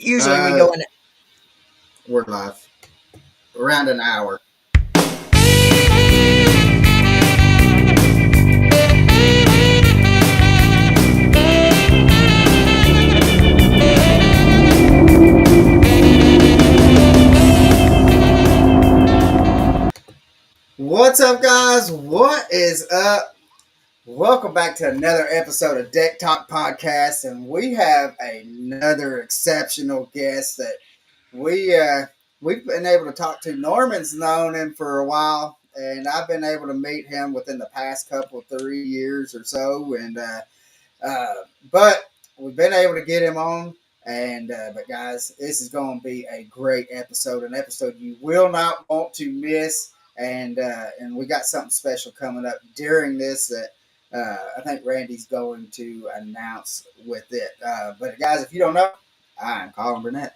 Usually we go in. We're live. Around an hour. What's up, guys? What is up? Welcome back to another episode of Deck Talk Podcast, and we have another exceptional guest that we've been able to talk to. Norman's known him for a while, and I've been able to meet him within the past 3 years or so, but we've been able to get him on. But guys, this is going to be a great episode, an episode you will not want to miss. And we got something special coming up during this that I think Randy's going to announce with it. But guys, if you don't know, I'm Colin Burnett.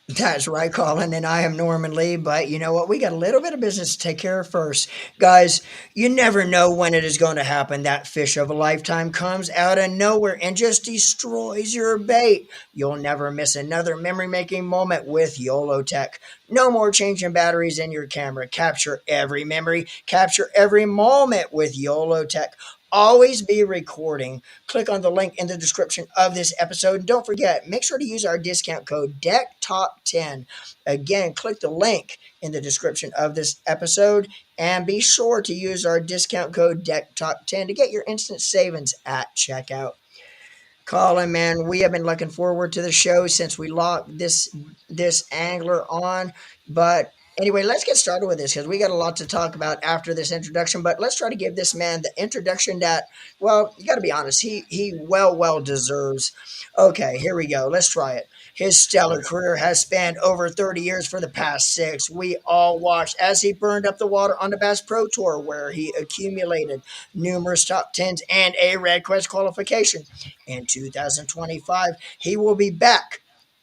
That's right, Colin, and I am Norman Lee. But you know what? We got a little bit of business to take care of first. Guys, you never know when it is going to happen. That fish of a lifetime comes out of nowhere and just destroys your bait. You'll never miss another memory-making moment with YOLO Tech. No more changing batteries in your camera. Capture every memory. Capture every moment with YOLO Tech. Always be recording. Click on the link in the description of this episode. And don't forget, make sure to use our discount code DECKTALK10. Again, click the link in the description of this episode and be sure to use our discount code DECKTALK10 to get your instant savings at checkout. Colin, man, we have been looking forward to the show since we locked this angler on. But anyway, let's get started with this because we got a lot to talk about after this introduction. But let's try to give this man the introduction that, well, you got to be honest, he well deserves. Okay, here we go. Let's try it. His stellar career has spanned over 30 years for the past 6. We all watched as he burned up the water on the Bass Pro Tour, where he accumulated numerous top 10s and a Red Quest qualification. In 2025, he will be back,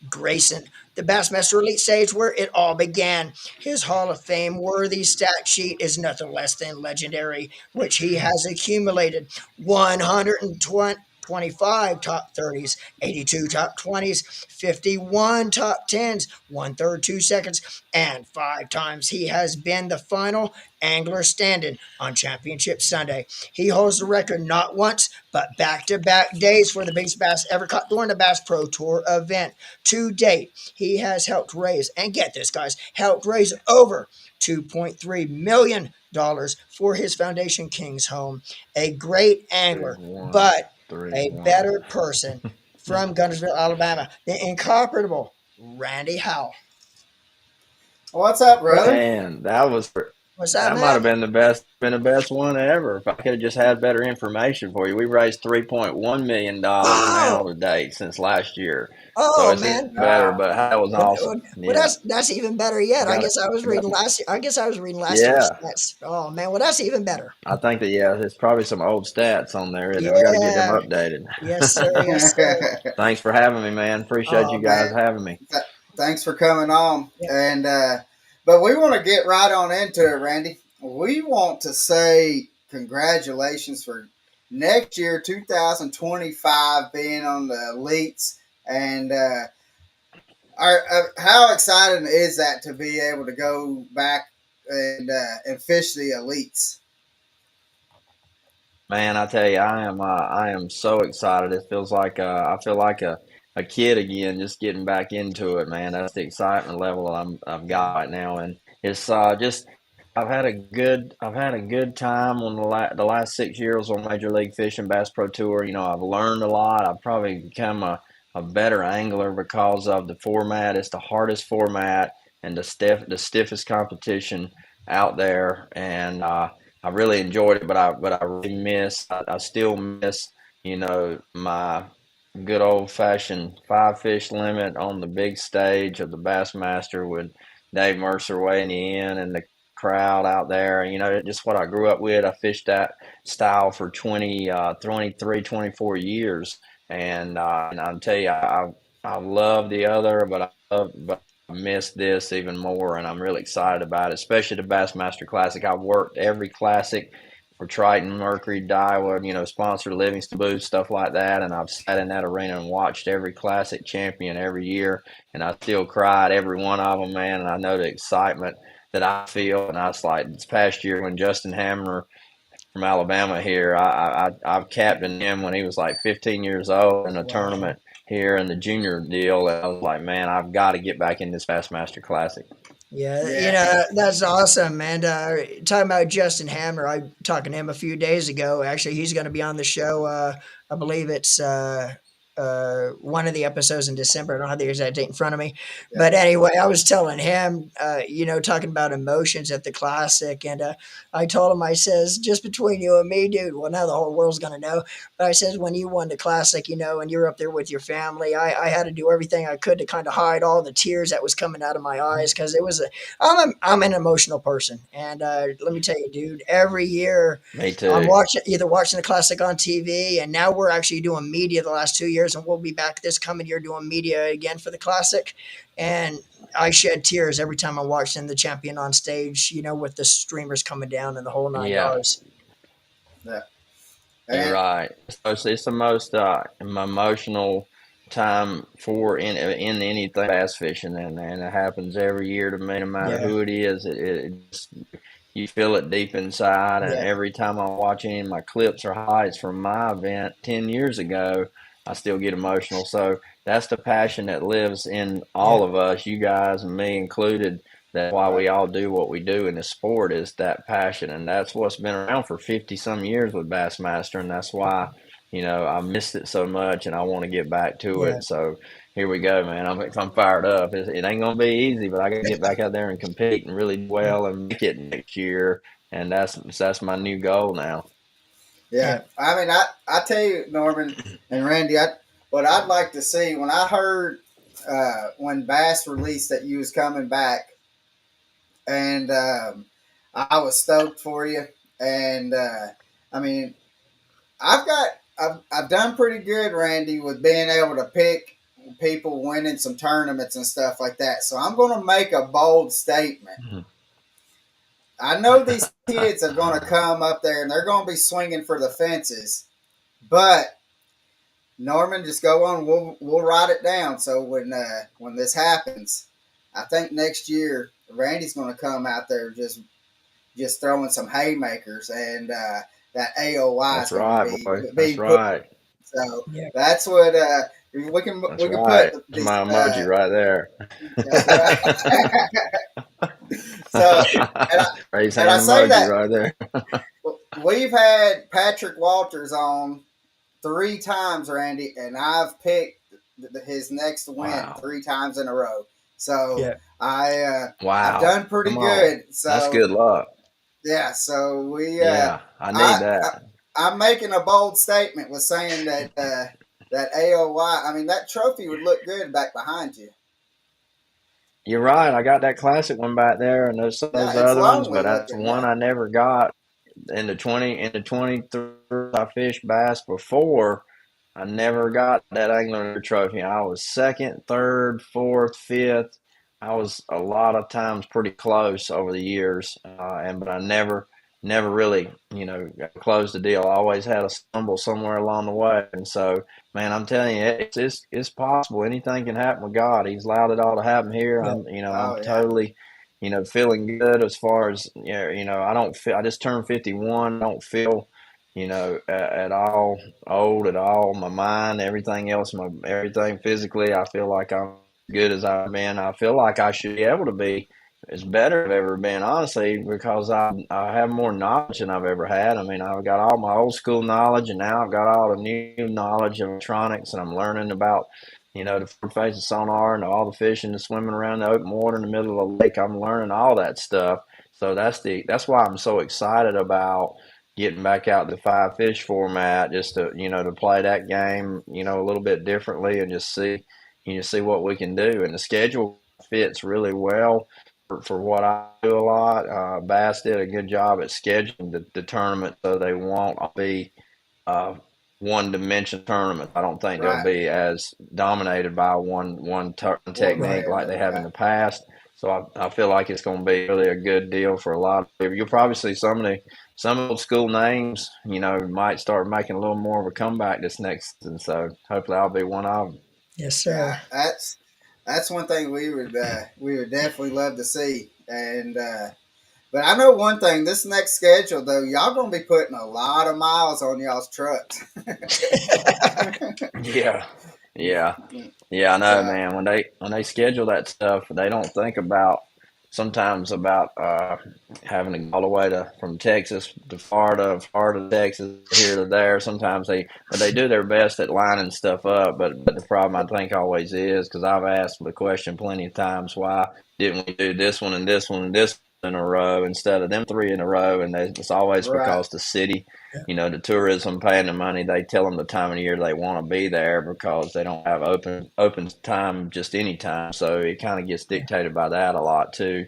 gracing the Bassmaster Elite stage where it all began. His Hall of Fame worthy stat sheet is nothing less than legendary, which he has accumulated 125 top 30s, 82 top 20s, 51 top 10s, 1/3 2 seconds, and 5 times he has been the final angler standing on Championship Sunday. He holds the record not once, but back-to-back days for the biggest bass ever caught during the Bass Pro Tour event. To date, he has helped raise, and get this, guys, helped raise over $2.3 million for his Foundation King's Home. A great angler, but a better person from Guntersville, Alabama, the incomparable Randy Howell. What's up, brother? Man, What's up, that man? might have been the best one ever. If I could have just had better information for you. We raised $3.1 million now to date since last year. Oh, so it's man. better, but that was awesome. Well, that's even better yet. I guess I was reading last year's stats. Oh man, well that's even better. I think that there's probably some old stats on there. We got to get them updated. Yes, sir. Yes, sir. Thanks for having me, man. Appreciate you guys having me. Thanks for coming on. Yeah. But we want to get right on into it, Randy. We want to say congratulations for next year, 2025, being on the elites. And how exciting is that to be able to go back and fish the elites? Man, I tell you, I am so excited. It feels like I feel like a kid again, just getting back into it, man. That's the excitement level I've got right now, and it's just I've had a good time on the last 6 years on Major League Fishing Bass Pro Tour. You know, I've learned a lot. I've probably become a better angler because of the format. It's the hardest format and the stiffest competition out there, and I really enjoyed it. But I really I still miss, you know, my good old fashioned 5 fish limit on the big stage of the Bassmaster with Dave Mercer weighing in and the crowd out there. You know, just what I grew up with. I fished that style for 23, 24 years. And I'll tell you, I love the other, but I miss this even more. And I'm really excited about it, especially the Bassmaster Classic. I've worked every classic for Triton, Mercury, Daiwa, sponsor Livingston Booth, stuff like that. And I've sat in that arena and watched every classic champion every year, and I still cry at every one of them, man. And I know the excitement that I feel. And I was like, this past year when Justin Hammer from Alabama here, I've captained him when he was like 15 years old in a Wow. tournament here in the junior deal. And I was like, man, I've got to get back in this Bassmaster Classic. Yeah, Yeah, that's awesome, man. Talking about Justin Hammer, I talking to him a few days ago. Actually, he's going to be on the show. I believe it's one of the episodes in December. I don't have the exact date in front of me, yeah, but anyway, I was telling him, talking about emotions at the classic, and I told him, I says, just between you and me, dude. Well, now the whole world's going to know. But I says, when you won the classic, and you're up there with your family, I had to do everything I could to kind of hide all the tears that was coming out of my eyes because it was I'm an emotional person, and let me tell you, dude. Every year, Me I'm too. watching the classic on TV, and now we're actually doing media the last 2 years, and we'll be back this coming year doing media again for the classic. And I shed tears every time I'm watching the champion on stage, with the streamers coming down and the whole nine Yeah. yards. yeah. You're And right. So it's the most emotional time for in anything bass fishing, and it happens every year to me, no matter Yeah, who it is. You feel it deep inside, and yeah, every time I watch any of my clips or highlights from my event 10 years ago, I still get emotional. So that's the passion that lives in yeah, all of us, you guys and me included. That's why right, we all do what we do in the sport, is that passion, and that's what's been around for 50 some years with Bassmaster, and that's why I missed it so much, and I want to get back to yeah, it. So here we go, man. I'm fired up. It ain't gonna be easy, but I got to get back out there and compete and really do yeah, well and make it next year, and that's my new goal now. yeah. yeah, I mean, I tell you, Norman and Randy, what I'd like to see when I heard when Bass released that you was coming back, and I was stoked for you. And I mean, I've done pretty good, Randy, with being able to pick people winning some tournaments and stuff like that. So I'm going to make a bold statement. I know these kids are going to come up there and they're going to be swinging for the fences, but Norman, just go on. We'll write it down. So when this happens, I think next year Randy's going to come out there just throwing some haymakers, and that AOI is That's going to right, be boy. That's being put. right. So yeah, that's what That's we can put right. That's these. my emoji right there. That's right. So and I Raise and I hand say emoji that right there. we've had Patrick Walters on 3 times, Randy, and I've picked his next win Wow. 3 times in a row. So yeah, I've Wow. done pretty Come on. good. That's So good luck. yeah, so we Yeah, I need I, I that. I'm making a bold statement with saying that that AOY. I mean, that trophy would look good back behind you. You're right. I got that classic one back there, and there's some of Yeah, those it's other ones, lonely but that's looking. one Yeah, I never got in the 23 I fished bass before. I never got that angler trophy. I was second, third, fourth, fifth. I was a lot of times pretty close over the years, and but I never really closed the deal. I always had a stumble somewhere along the way, and so man, I'm telling you, it's possible. Anything can happen with God. He's allowed it all to happen here. yeah, I'm oh yeah, totally feeling good as far as I don't feel. I just turned 51. I don't feel at all old at all. My mind, everything else, my everything physically, I feel like I'm as good as I've been. I feel like I should be able to be as better as I've ever been, honestly, because I have more knowledge than I've ever had. I mean, I've got all my old school knowledge, and now I've got all the new knowledge of electronics, and I'm learning about the four phases sonar and all the fish and the swimming around the open water in the middle of the lake. I'm learning all that stuff. So that's why I'm so excited about getting back out the five fish format, just to to play that game a little bit differently, and just see what we can do. And the schedule fits really well for what I do a lot. Bass did a good job at scheduling the tournament, so they won't be uh, one dimension tournament. I don't think they'll right. be as dominated by one One technique player, like no, they have in yeah, the past. So I feel like it's going to be really a good deal for a lot of people. You'll probably see some old school names, might start making a little more of a comeback this next season. So hopefully I'll be one of them. Yes, Yeah, sir. that's one thing we would definitely love to see. And but I know one thing: this next schedule, though, y'all gonna be putting a lot of miles on y'all's trucks. Yeah, yeah. Yeah, I know, So man. When they schedule that stuff, they don't think about sometimes about having to go all the way to from Texas to Florida, Florida to Texas, here to there. Sometimes they do their best at lining stuff up, but the problem I think always is because I've asked the question plenty of times, why didn't we do this one and this one and this one in a row instead of them three in a row? And it's always right, because the city, the tourism paying the money, they tell them the time of the year they want to be there because they don't have open time just any time. So it kind of gets dictated by that a lot too.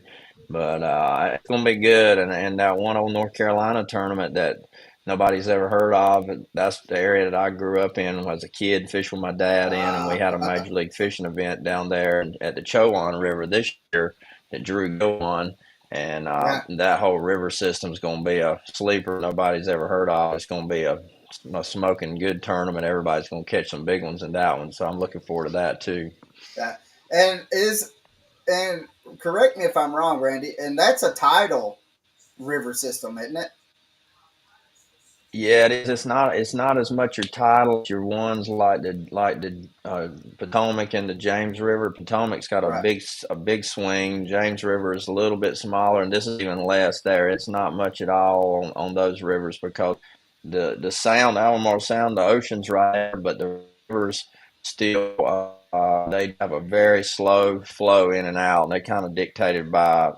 But it's going to be good. And that one old North Carolina tournament that nobody's ever heard of, that's the area that I grew up in as a kid, fished with my dad in, and we had a major league fishing event down there at the Chowan River this year that Drew go on. And right. that whole river system is going to be a sleeper nobody's ever heard of. It's going to be a smoking good tournament. Everybody's going to catch some big ones in that one. So I'm looking forward to that too. Yeah. And and correct me if I'm wrong, Randy. And that's a tidal river system, isn't it? Yeah, it is. It's not as much your tidal as your ones like the Potomac and the James River. Potomac's got a Right, big swing. James River is a little bit smaller, and this is even less there. It's not much at all on those rivers because the sound, Alamo Sound, the ocean's right there, but the rivers still they have a very slow flow in and out, and they kind of dictated by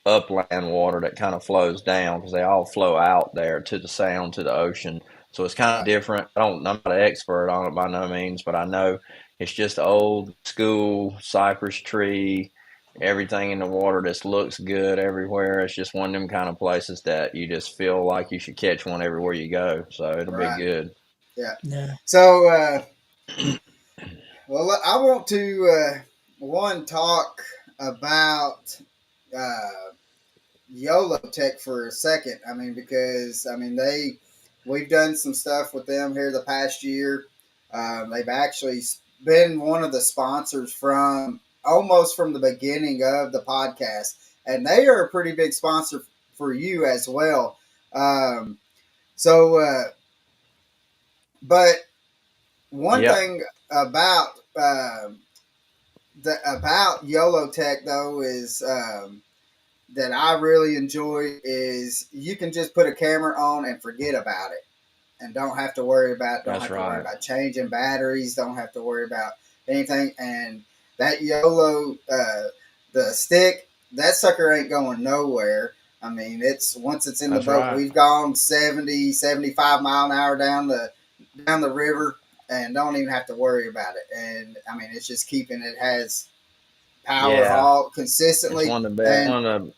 upland water that kind of flows down because they all flow out there to the sound to the ocean. So it's kind of right, different. I'm not an expert on it by no means, but I know it's just old school cypress tree, everything in the water just looks good everywhere. It's just one of them kind of places that you just feel like you should catch one everywhere you go. So it'll be right. good. Yeah. Yeah. So, well, I want to one talk about uh, YOLO Tech for a second. I mean, because I mean we've done some stuff with them here the past year. They've actually been one of the sponsors from almost from the beginning of the podcast, and they are a pretty big sponsor for you as well. Um, so, but one Yep, thing about about YOLO Tech though is that I really enjoy is you can just put a camera on and forget about it, and don't that's have to worry right. about changing batteries, don't have to worry about anything. And that YOLO the stick, that sucker ain't going nowhere. I mean, it's once it's in the That's boat, right. we've gone 70, 75 mile an hour down the river and don't even have to worry about it. And I mean, it's just keeping it has power Yeah, all it's consistently. one of the best. And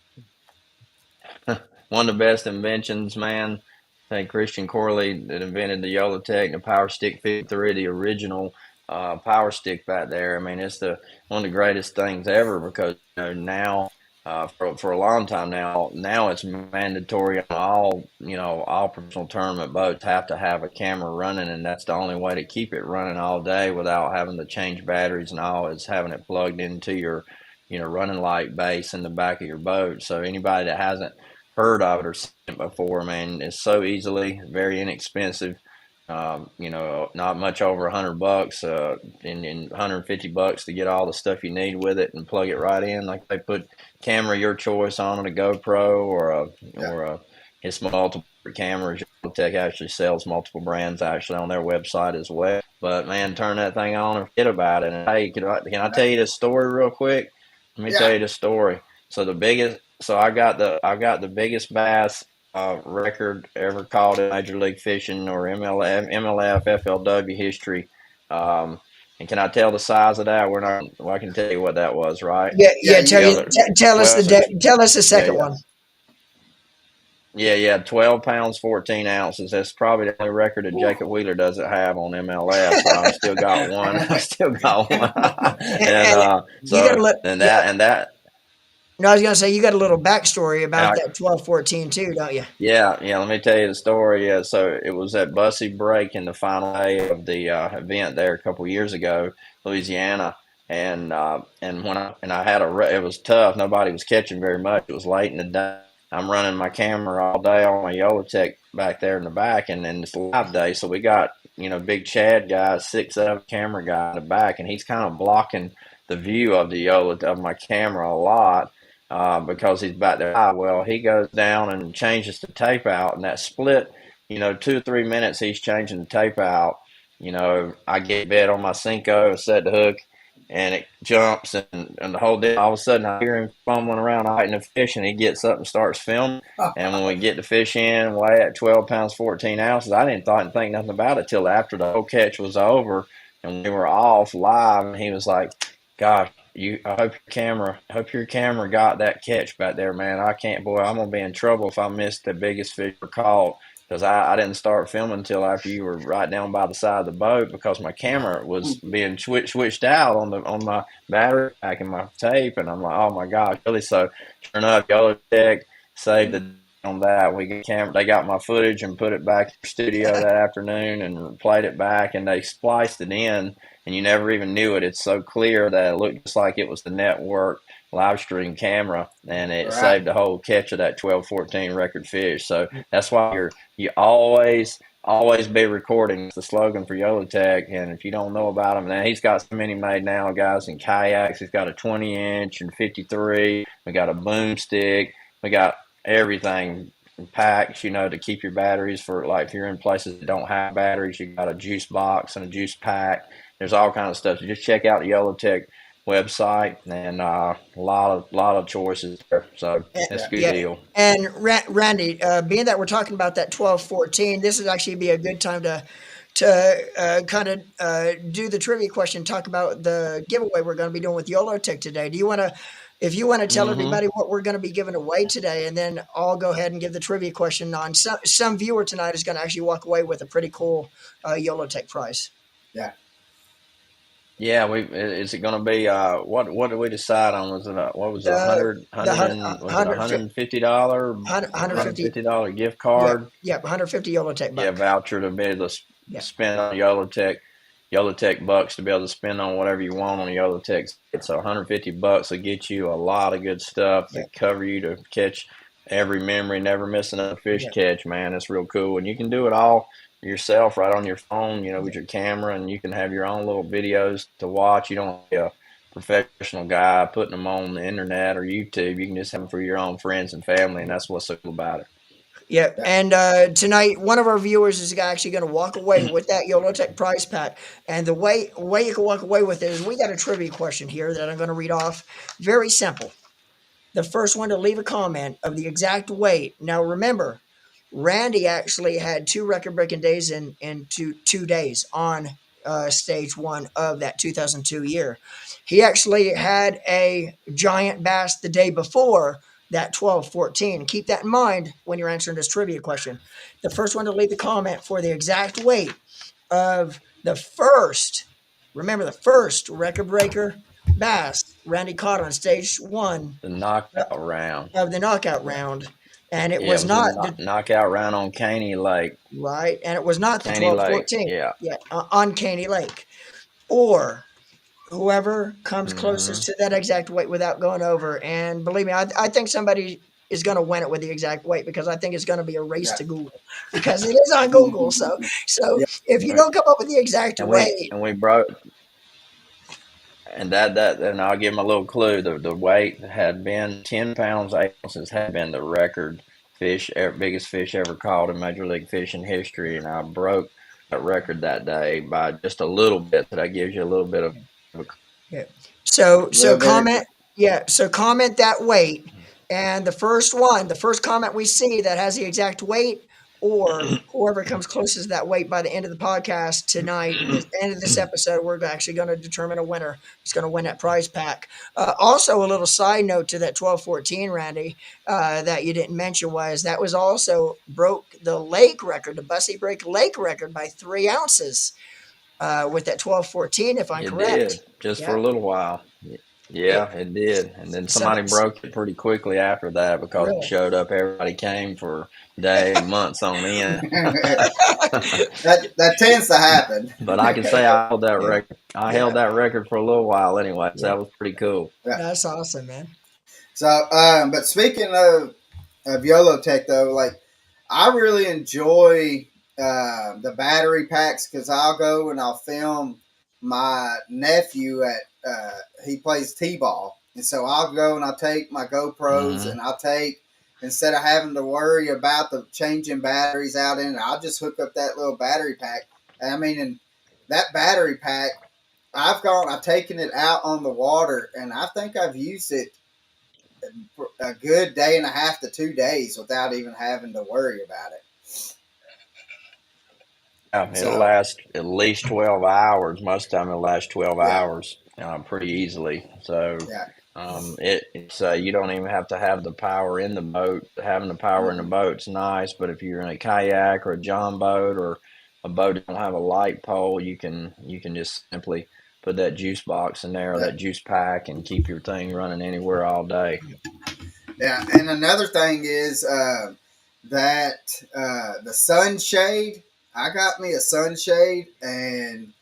One of the best inventions, man. I think Christian Corley that invented the Yolotech, the Power Stick 53, the original Power Stick back there. I mean, it's the one of the greatest things ever because now for a long time now it's mandatory on all professional tournament boats have to have a camera running, and that's the only way to keep it running all day without having to change batteries and all is having it plugged into your running light base in the back of your boat. So anybody that hasn't heard of it or seen it before, man, it's so easily very inexpensive. Not much over $100, and $150 to get all the stuff you need with it and plug it right in. Like they put camera your choice on it, a GoPro yeah, or a it's multiple cameras. Tech actually sells multiple brands actually on their website as well. But man, turn that thing on and forget about it. And hey, can I tell you this story real quick? Let me tell yeah, you the story. So I got the biggest bass record ever caught in Major League Fishing or MLF, FLW history. Um, and can I tell the size of that? We're not. Well, I can tell you what that was, right? Yeah, yeah. yeah. You Yeah, Tell us 12. tell us the Yeah, second yeah, one. yeah. 12 pounds, 14 ounces. That's probably the only record that Whew. Jacob Wheeler doesn't have on MLS. So I've still got one. I still got one. And, and and you got to so look. and Yeah, that and that. No, I was gonna say you got a little backstory And about that 12-14 too, don't you? yeah. Let me tell you the story. Yeah, so it was at Bussy Break in the final day of the event there a couple years ago, Louisiana, and I had it was tough. Nobody was catching very much. It was late in the day. I'm running my camera all day on my Yolotech back there in the back, and then it's live day, so we got big Chad guy, 6'7" camera guy in the back, and he's kind of blocking the view of the Yola of my camera a lot because he's back there. Well, he goes down and changes the tape out, and that split, 2 or 3 minutes he's changing the tape out. I get bed on my Cinco, set the hook, and it jumps, and the whole day, all of a sudden, I hear him fumbling around hiding a fish, and he gets up and starts filming. And when we get the fish in, weigh at 12 pounds, 14 ounces, I didn't think nothing about it till after the whole catch was over, and we were off live, and he was like, "Gosh, I hope your camera got that catch back there, man. I can't, boy, I'm gonna be in trouble if I missed the biggest fish ever caught because I didn't start filming until after you were right down by the side of the boat because my camera was being switched out on my battery pack and my tape, and I'm like, oh my gosh, really? So sure enough, Yellow Tech saved the on that. We got camera. They got my footage and put it back in the studio that afternoon and played it back, and they spliced it in, and you never even knew it. It's so clear that it looked just like it was the network live stream camera, and it Right. saved the whole catch of that 12-14 record fish. So that's why you always be recording. It's the slogan for Yolotech. And if you don't know about him, now he's got so many made now, guys, in kayaks. He's got a 20-inch and 53. We got a boomstick. We got everything packs, to keep your batteries for, like, if you're in places that don't have batteries, you got a juice box and a juice pack. There's all kinds of stuff. So just check out the Yolotech website, and a lot of choices there. So that's a good Yeah. deal. And Randy, being that we're talking about that 12-14, this would actually be a good time to kind of do the trivia question, talk about the giveaway we're going to be doing with Yolotech today. Do you want to, if you want to tell Mm-hmm. everybody what we're going to be giving away today, and then I'll go ahead and give the trivia question on some viewer tonight is going to actually walk away with a pretty cool Yolotech prize. Yeah. Yeah, is it going to be what did we decide on? Was it what was it, The the was it $150 150, $150 gift yeah, card? yeah, 150 Yolotech Yeah, bucks. voucher to be able to Yeah, spend on Yolotech bucks to be able to spend on whatever you want on Yolotech. So 150 bucks will get you a lot of good stuff yeah, to cover you to catch every memory, never miss another fish yeah, catch, man. It's real cool. And you can do it all yourself right on your phone, yeah. with your camera, and you can have your own little videos to watch. You don't have to be a professional guy putting them on the internet or YouTube. You can just have them for your own friends and family, and that's what's so cool about it. Yeah, Yeah. and tonight one of our viewers is actually going to walk away with that Yolotech prize pack. And the way you can walk away with it is we got a trivia question here that I'm going to read off. Very simple. The first one to leave a comment of the exact weight. Now remember, Randy actually had two record-breaking days in 2 days on stage one of that 2002 year. He actually had a giant bass the day before that 12-14. Keep that in mind when you're answering this trivia question. The first one to leave the comment for the exact weight of the first, remember the first record breaker bass Randy caught on stage one The knockout round. of the knockout Yeah. round, and it Yeah, it was was a not the knockout round on Caney Lake. right, and it was not the Caney Lake. 12-14. Yeah. Yeah, on Caney Lake, or whoever comes Hmm. closest to that exact weight without going over. And believe me, I think somebody is going to win it with the exact weight because I think it's going to be a race Yeah. to Google because it is on Google. So Yeah. if you don't come up with the exact And we weight, and we broke and that and I'll give them a little clue. The weight had been 10 pounds 8 ounces had been the record biggest fish ever caught in Major League Fishing history, and I broke that record that day by just a little bit. So that gives you a little bit of a yeah. So Little bit. comment, yeah. So comment that weight, and the first comment we see that has the exact weight, or whoever comes closest to that weight by the end of the podcast tonight, the end of this episode, we're actually going to determine a winner. Who's going to win that prize pack. Also, a little side note to that 12-14, Randy, that you didn't mention was that was also broke the lake record, the Bussy Break lake record by 3 ounces with that 12-14, if I'm It did correct. just for Yeah. a little while. Yeah, it did. And then So, somebody broke it pretty quickly after that because it really, showed up. Everybody came for days, months on end. that tends to happen. But I can say I held that record. I held Yeah, that record for a little while anyway, so yeah, that was pretty cool. yeah. that's awesome, man. So, but speaking of YOLO Tech though, like I really enjoy the battery packs because I'll go and I'll film my nephew at he plays t-ball, and so I'll go and I'll take my GoPros Hmm. and I'll take instead of having to worry about the changing batteries out in it, I'll just hook up that little battery pack. I mean, and that battery pack, I've taken it out on the water, and I think I've used it for a good day and a half to 2 days without even having to worry about it. Yeah, it'll So last at least 12 hours. Most of the time, it'll last 12 yeah, hours pretty easily. So yeah, it's you don't even have to have the power in the boat. Having the power in the mm-mm, boat's nice, but if you're in a kayak or a john boat or a boat that don't have a light pole, you can just simply put that juice box in there or yeah, that juice pack and keep your thing running anywhere all day. yeah. And another thing is that the sunshade. I got me a sunshade, and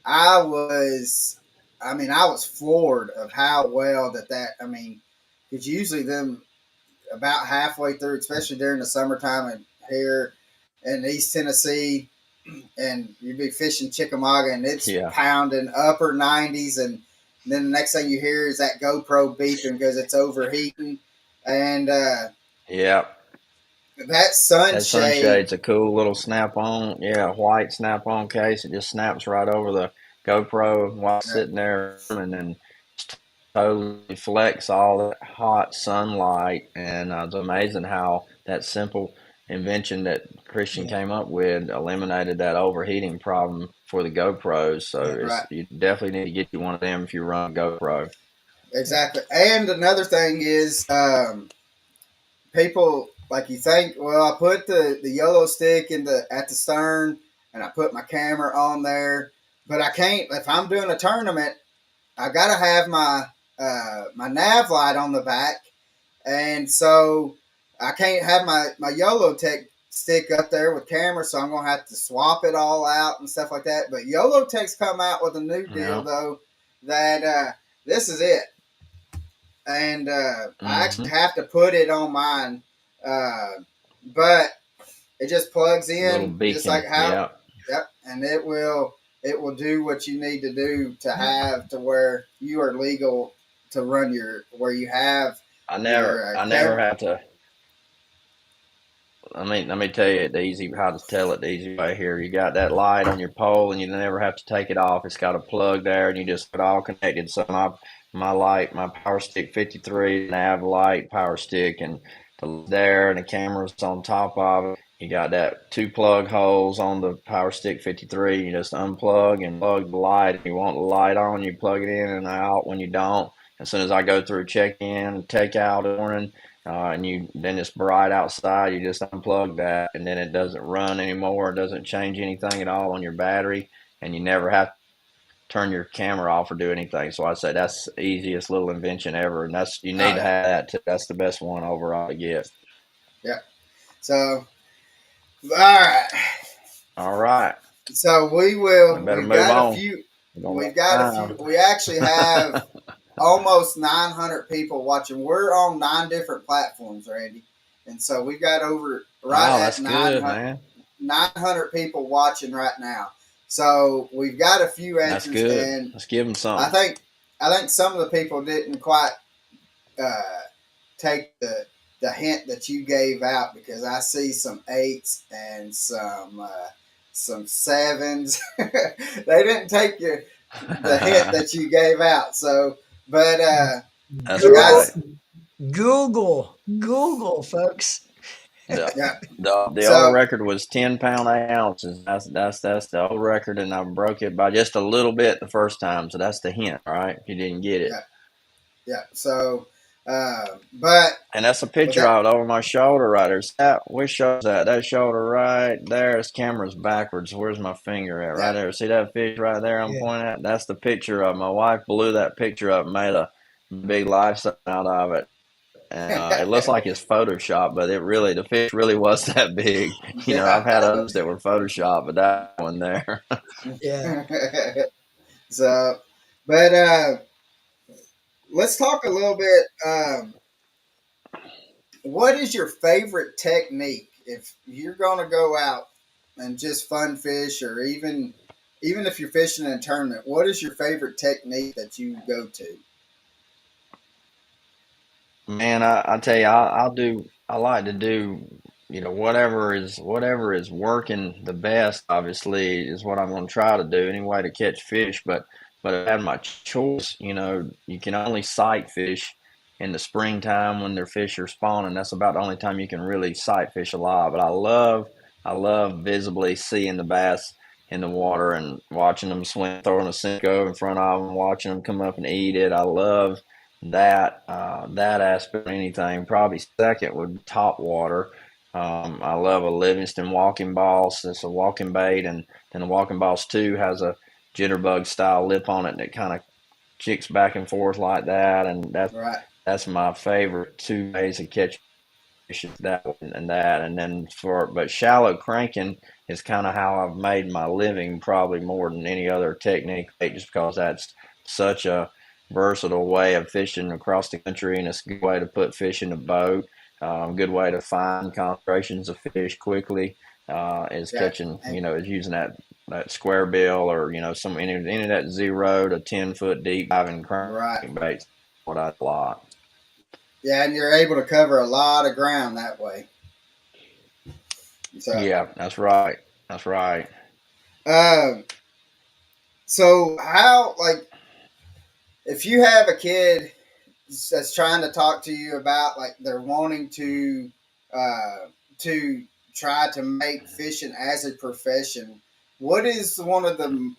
I was, I was floored of how well that. I mean, because usually them about halfway through, especially during the summertime and here in East Tennessee, and you'd be fishing Chickamauga and it's Yeah, pounding upper 90s, and then the next thing you hear is that GoPro beeping because it's overheating, and yeah. that That sunshade, sunshade's a cool little snap-on, yeah, white snap-on case. It just snaps right over the GoPro while uh, sitting there, and then totally deflects all that hot sunlight. And it's amazing how that simple invention that Christian Yeah, came up with eliminated that overheating problem for the GoPros. So yeah, it's right, you definitely need to get you one of them if you run a GoPro. yeah, exactly. And another thing is, people like you think, well, I put the yellow stick in the at the stern, and I put my camera on there, but I can't if I'm doing a tournament. I gotta have my nav light on the back, and so I can't have my YOLO Tech stick up there with camera, so I'm gonna have to swap it all out and stuff like that. But YOLO Tech's come out with a new deal Yeah. though that this is it, and I Mm-hmm. actually have to put it on mine, uh, but it just plugs Little in just like beacon. how, Yeah. yep, and it will do what you need to do to yeah. have to where you are legal to run your where you have your I never camera. have to. Let me tell you the easy how to tell it the easy way here. You got that light on your pole, and you never have to take it off. It's got a plug there, and you just get all connected. So my light, my Power Stick 53 nav light power stick, and there, and the camera's on top of it. You got that two plug holes on the Power Stick 53. You just unplug and plug the light. If you want the light on, you plug it in and out. When you don't, as soon as I go through check in, take out in the morning, and you then it's bright outside, you just unplug that, and then it doesn't run anymore. It doesn't change anything at all on your battery, and you never have to turn your camera off or do anything. So I say that's the easiest little invention ever, and that's you need Oh to yeah, have that too. That's the best one overall to get. yeah. So all right, All right, so we we will. better move on. We're gonna We've run got a few. out We actually have of time. almost 900 people watching. We're on 9 different platforms, Randy, and so we got over right Oh, at that's good, 900, man. 900 people watching right now. So we've got a few That's answers, good. and Let's give them I something. think I think some of the people didn't quite uh, take the hint that you gave out because I see some eights and some sevens. They didn't take the hint that you gave out. So, but That's right. Go guys, Google, folks. The yeah. the old So record was 10 pound 8 ounces. That's the old record, and I broke it by just a little bit the first time. So that's the hint, all right? If you didn't get it, yeah, yeah. So, but and that's a with picture that, of it over my shoulder right there. That which shows that that shoulder right there. This camera's backwards. Where's my finger at? Right yeah, there. See that fish right there I'm Yeah, pointing at? That's the picture of my wife blew that picture up, made big lifestyle out of it. And it looks like it's Photoshop, but the fish really was that big. I've had Yeah. others that were Photoshop, but that one there. Yeah. So, but let's talk a little bit. What is your favorite technique if you're going to go out and just fun fish, or even if you're fishing in a tournament? What is your favorite technique that you go to? Man, I tell you, I like to do, whatever is working the best, obviously, is what I'm going to try to do anyway to catch fish. But if I had my choice, you can only sight fish in the springtime when their fish are spawning. That's about the only time you can really sight fish a lot. But I love visibly seeing the bass in the water and watching them swim, throwing a Cinco in front of them, watching them come up and eat it. I love that aspect of anything. Probably second would be top water. I love a Livingston walking boss. It's a walking bait, and then the walking boss too has a jitterbug style lip on it that kind of kicks back and forth like that, and Right, that's my favorite two ways to catch fish, is that one and that. And then but shallow cranking is kind of how I've made my living, probably more than any other technique, just because that's such a versatile way of fishing across the country, and it's a good way to put fish in a boat. Good way to find concentrations of fish quickly. Is yeah, catching, and is using that square bill, or any of that 0 to 10 foot deep diving right, crank baits. What I like. yeah, and you're able to cover a lot of ground that way. So, Yeah, that's right. That's right. um, so how like if you have a kid that's trying to talk to you about like they're wanting uh, to try to make fishing as a profession, what is one of the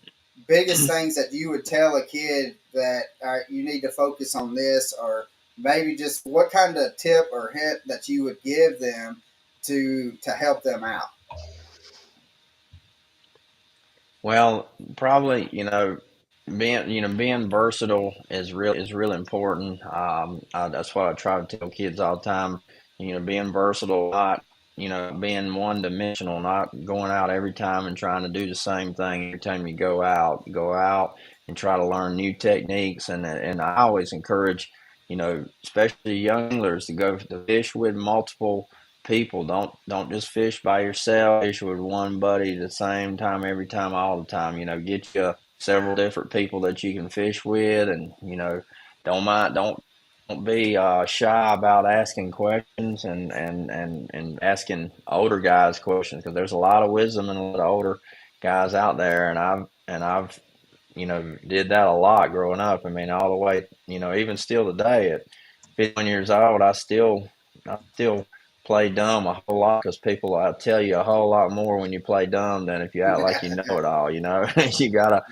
biggest things that you would tell a kid that you need to focus on this, or maybe just what kind of tip or hint that you would give them to help them out? Well, probably, being versatile is really important. That's what I try to tell kids all the time. Being versatile, not being one dimensional, not going out every time and trying to do the same thing every time you go out. Go out and try to learn new techniques, and I always encourage, especially young anglers, to go to fish with multiple people. Don't just fish by yourself. Fish with one buddy at the same time, every time, all the time. Get you several different people that you can fish with, and don't be shy about asking questions, and asking older guys questions, because there's a lot of wisdom in a lot of older guys out there, and I've did that a lot growing up. I mean, all the way, even still today at 51 years old, I still play dumb a whole lot, because people, I tell you a whole lot more when you play dumb than if you act like you know it all. You gotta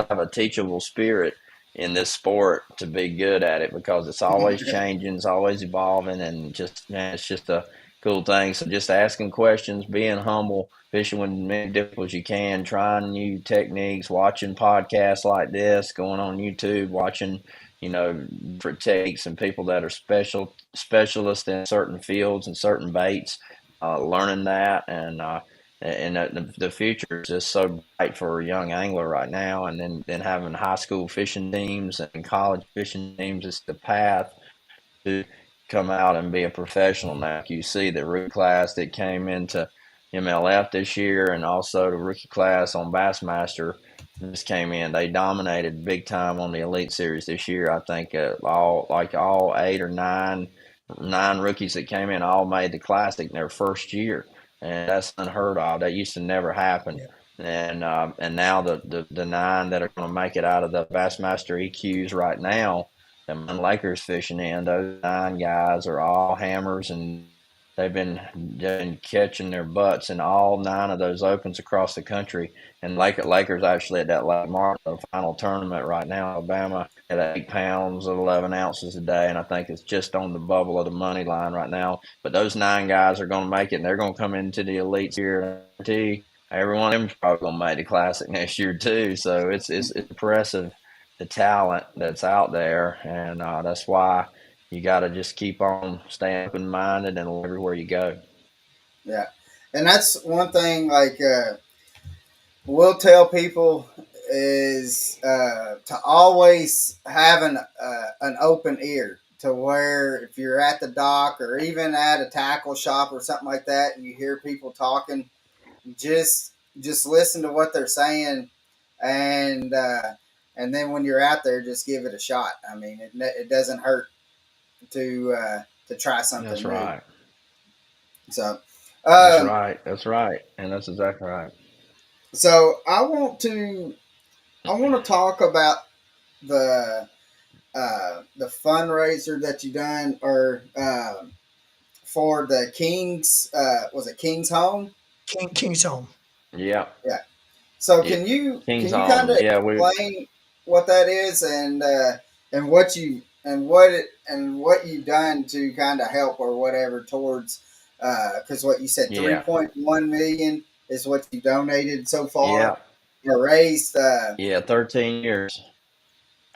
have a teachable spirit in this sport to be good at it, because it's always changing, it's always evolving, and just, man, it's just a cool thing. So just asking questions, being humble, fishing with many people as you can, trying new techniques, watching podcasts like this, going on YouTube, watching different techniques and people that are specialists in certain fields and certain baits, learning that, and the future is just so bright for a young angler right now. And then having high school fishing teams and college fishing teams is the path to come out and be a professional now. You see the rookie class that came into MLF this year, and also the rookie class on Bassmaster just came in. They dominated big time on the Elite Series this year. I think all 8 or 9 rookies that came in all made the Classic in their first year, and that's unheard of. That used to never happen. Yeah. And now the 9 that are going to make it out of the Bassmaster EQs right now, the Lakers fishing in, those 9 guys are all hammers, and they've been catching their butts in all 9 of those opens across the country. And Lakers actually at that Lake Martin final tournament right now, Alabama, at 8 pounds of 11 ounces a day, and I think it's just on the bubble of the money line right now. But those 9 guys are going to make it, and they're going to come into the elites here. Every one of them's probably going to make the Classic next year too. So it's impressive the talent that's out there, and that's why you got to just keep on staying open minded and everywhere you go. Yeah, and that's one thing. Like we'll tell people is to always have an open ear to where if you're at the dock or even at a tackle shop or something like that, and you hear people talking, just listen to what they're saying, and uh, and then when you're out there, just give it a shot. I mean, it doesn't hurt to try something That's new. right. So, That's um, right. That's right. And that's exactly right. so I want to talk about the the fundraiser that you done or for the King's was it King's Home? King's Home. Yeah. Yeah. So Yeah. can King's you kind Home. of Yeah. We. explain what that is and what you and what it and what you've done to kind of help or whatever towards because what you said Yeah. 3.1 million is what you donated so far Yeah. or raised Yeah. 13 years.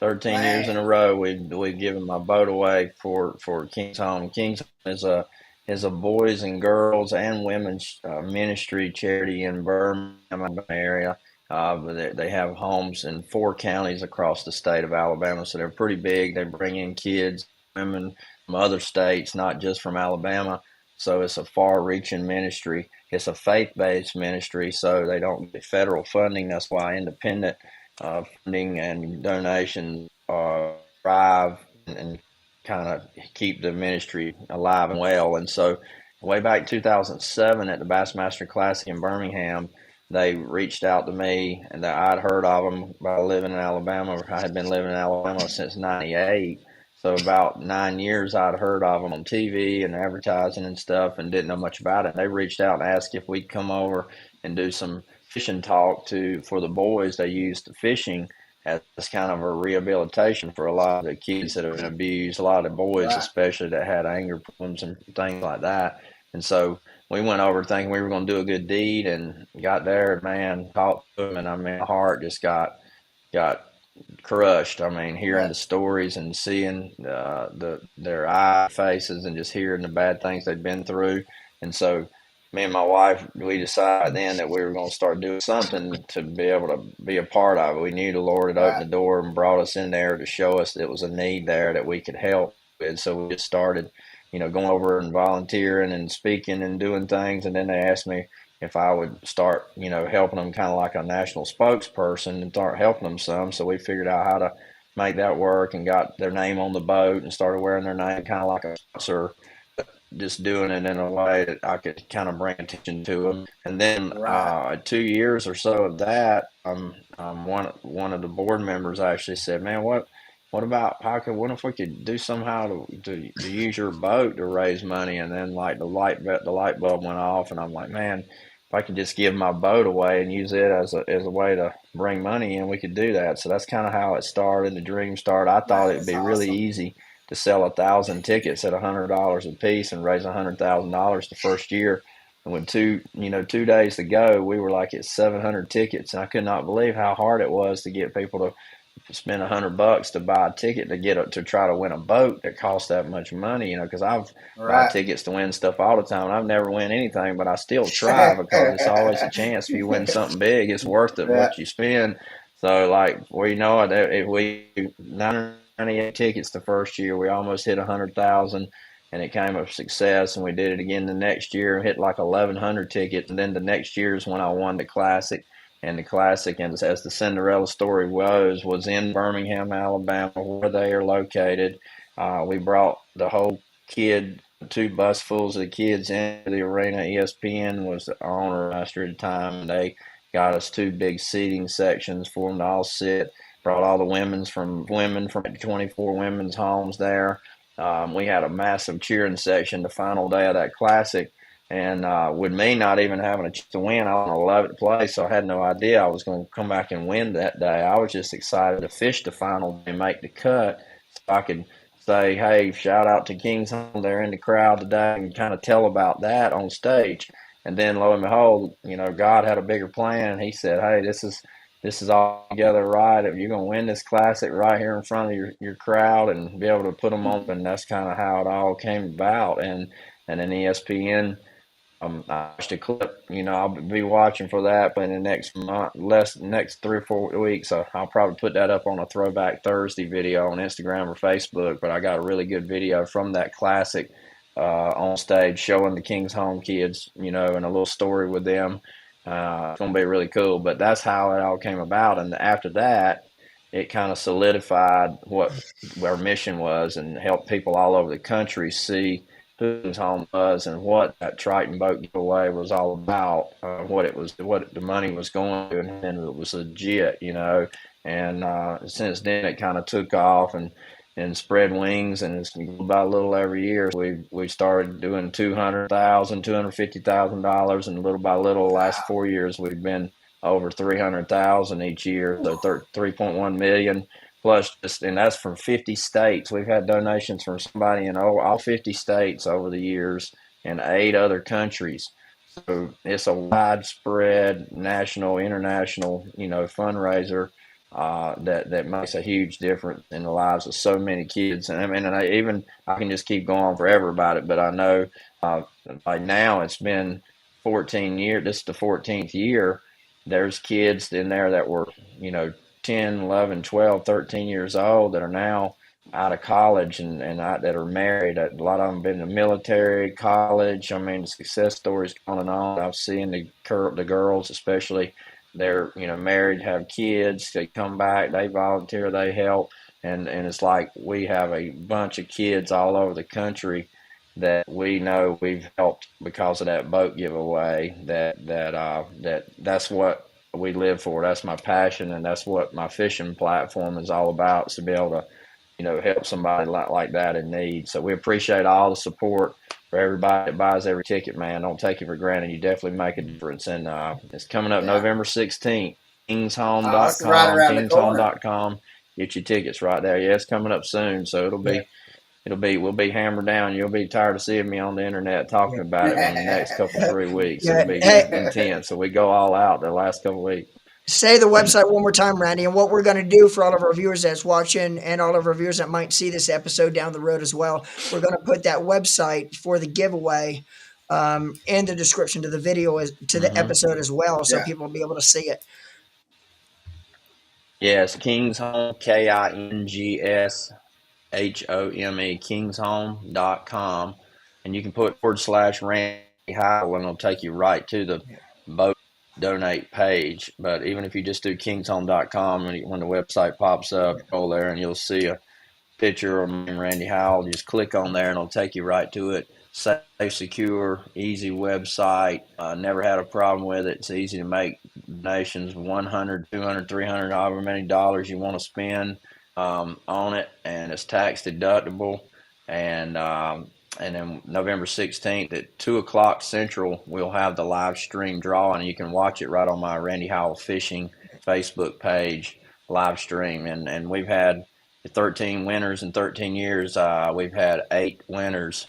13 years in man a row, we've given my boat away for King's Home. King's Home is a boys and girls and women's ministry charity in Birmingham area. But they have homes in 4 counties across the state of Alabama, so they're pretty big. They bring in kids, women from other states, not just from Alabama. So it's a far-reaching ministry. It's a faith-based ministry, so they don't get federal funding. That's why independent funding and donations thrive and kind of keep the ministry alive and well. And so, way back 2007 at the Bassmaster Classic in Birmingham, they reached out to me, and I'd heard of them by living in Alabama. I had been living in Alabama since '98. So about 9 years, I'd heard of them on TV and advertising and stuff, and didn't know much about it. They reached out and asked if we'd come over and do some fishing talk to for the boys. They used fishing as kind of a rehabilitation for a lot of the kids that have been abused, a lot of boys right especially that had anger problems and things like that. And so we went over thinking we were going to do a good deed, and got there, and man, talked to them, and I mean, my heart just got crushed. I mean, hearing right the stories and seeing their eye faces and just hearing the bad things they've been through. And so, me and my wife, we decided then that we were going to start doing something to be able to be a part of it. We knew the Lord had opened right the door and brought us in there to show us that it was a need there that we could help with. So we just started, going over and volunteering and speaking and doing things. And then they asked me if I would start, helping them kind of like a national spokesperson and start helping them some. So we figured out how to make that work and got their name on the boat and started wearing their name kind of like a sponsor, just doing it in a way that I could kind of bring attention to them. And then right 2 years or so of that, one of the board members actually said, "Man, what about what if we could do somehow to use your boat to raise money?" And then like the light bulb went off, and I'm like, man, if I could just give my boat away and use it as a way to bring money in, we could do that. So that's kind of how it started. The dream started. I thought man it'd that's be really awesome easy to sell 1,000 tickets at $100 a piece and raise $100,000 the first year. And with 2 days to go, we were like at 700 tickets, and I could not believe how hard it was to get people to spend $100 to buy a ticket to try to win a boat that costs that much money. Because I've bought right tickets to win stuff all the time, and I've never win anything, but I still try because it's always a chance. If you win something big, it's worth it yeah what you spend. So like we know it, if we 998 tickets the first year, we almost hit 100,000. And it came a success, and we did it again the next year, hit like 1,100 tickets, and then the next year is when I won the classic. And the classic, and as the Cinderella story was in Birmingham, Alabama, where they are located. We brought the whole 2 busfuls of the kids into the arena. ESPN was the owner master at the time, and they got us 2 big seating sections for them to all sit. Brought all the women from 24 women's homes there. We had a massive cheering section the final day of that classic. And with me not even having a chance to win, I was in 11th place, so I had no idea I was going to come back and win that day. I was just excited to fish the final and make the cut, so I could say, "Hey, shout out to Kings Home, they're in the crowd today," and kind of tell about that on stage. And then, lo and behold, God had a bigger plan. He said, "Hey, this is all together right. If you're gonna win this classic right here in front of your crowd and be able to put them on, and that's kind of how it all came about. And then ESPN. I watched a clip. I'll be watching for that, but in the next month, next 3 or 4 weeks, so I'll probably put that up on a Throwback Thursday video on Instagram or Facebook. But I got a really good video from that classic on stage showing the King's Home kids, and a little story with them. It's gonna be really cool. But that's how it all came about, and after that, it kind of solidified what our mission was and helped people all over the country see whose home was and what that Triton boat giveaway was all about, what the money was going to, and it was legit, And since then, it kind of took off and spread wings, and it's about a little every year. We started doing $250,000, and little by little, the last Wow. 4 years, we've been over 300,000 each year, so 3.1 million plus just, and that's from 50 states. We've had donations from somebody in all 50 states over the years and 8 other countries. So it's a widespread national, international, fundraiser that makes a huge difference in the lives of so many kids. And I mean, I can just keep going on forever about it, but I know uh, like now it's been 14 years. This is the 14th year. There's kids in there that were, 10, 11, 12, 13 years old that are now out of college and that are married. A lot of them been in the military, college. I mean, the success stories going on. I've seen the girls, especially, they're, married, have kids. They come back, they volunteer, they help, and it's like we have a bunch of kids all over the country that we know we've helped because of that boat giveaway. That's what we live for. That's my passion, and that's what my fishing platform is all about. Is to be able to, help somebody like that in need. So we appreciate all the support for everybody that buys every ticket, man. Don't take it for granted. You definitely make a difference. And it's coming up Yeah. November 16th. It's right Kingshome.com, around the corner. kingshome.com. Get your tickets right there. Yeah, it's coming up soon, so Yeah, we'll be hammered down. You'll be tired of seeing me on the internet talking yeah. about it in the next couple 3 weeks. Yeah. It'll be Hey, intense. So we go all out the last couple weeks. say the website one more time, Randy, and what we're going to do for all of our viewers that's watching and all of our viewers that might see this episode down the road as well. We're going to put that website for the giveaway in the description to the video to the Hmm. episode as well, so Yeah. people will be able to see it. Yes, King's Home, KINGSHOME, kingshome.com. And you can put /Randy Howell, and it'll take you right to the Yeah. boat donate page. But even if you just do kingshome.com, when the website pops up, go there and you'll see a picture of me and Randy Howell. Just click on there and it'll take you right to it. Safe, secure, easy website. Never had a problem with it. It's easy to make donations, 100, 200, 300, however many dollars you want to spend on it, and it's tax deductible. And and then November 16th at 2 o'clock Central, we'll have the live stream draw, and you can watch it right on my Randy Howell Fishing Facebook page live stream. And we've had 13 winners in 13 years. We've had 8 winners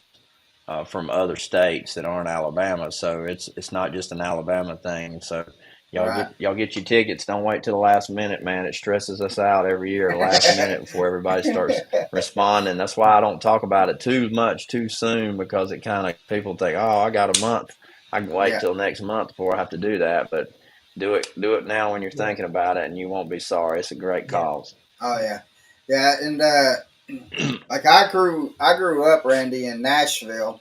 from other states that aren't Alabama. So it's not just an Alabama thing. So Right. y'all get your tickets. Don't wait till the last minute, man. It stresses us out every year, the last minute before everybody starts responding. That's why I don't talk about it too much too soon, because it kind of, people think, oh, I got a month. I can wait Yeah. till next month before I have to do that. But do it now when you're Yeah. thinking about it, and you won't be sorry. It's a great Yeah. cause. Oh yeah. Yeah, and like I grew up, Randy, in Nashville,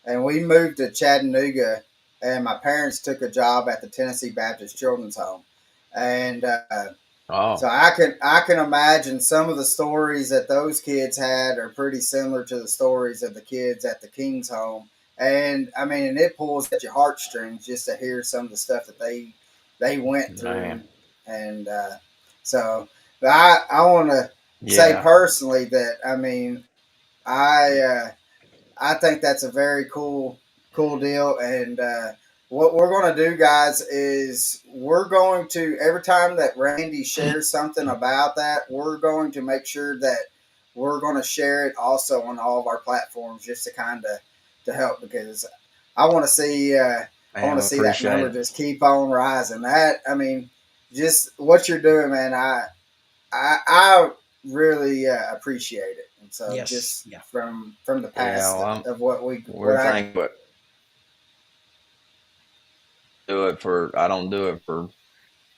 and we moved to Chattanooga, and my parents took a job at the Tennessee Baptist Children's Home, and so Oh, I can imagine some of the stories that those kids had are pretty similar to the stories of the kids at the King's Home, and I mean, and it pulls at your heartstrings just to hear some of the stuff that they went through, man. and so. But I want to say Yeah. personally that I mean I I think that's a very cool deal. And what we're going to do, guys, is we're going to every time that Randy shares something about that, we're going to make sure that we're going to share it also on all of our platforms, just to kind of to help, because I want to see I want Man, to we see that appreciate number it. just keep on rising. That I mean. just what you're doing, man. I really appreciate it, and so Yes. just Yeah. from the Yeah, past well, of what we what we're I thankful. I don't do it for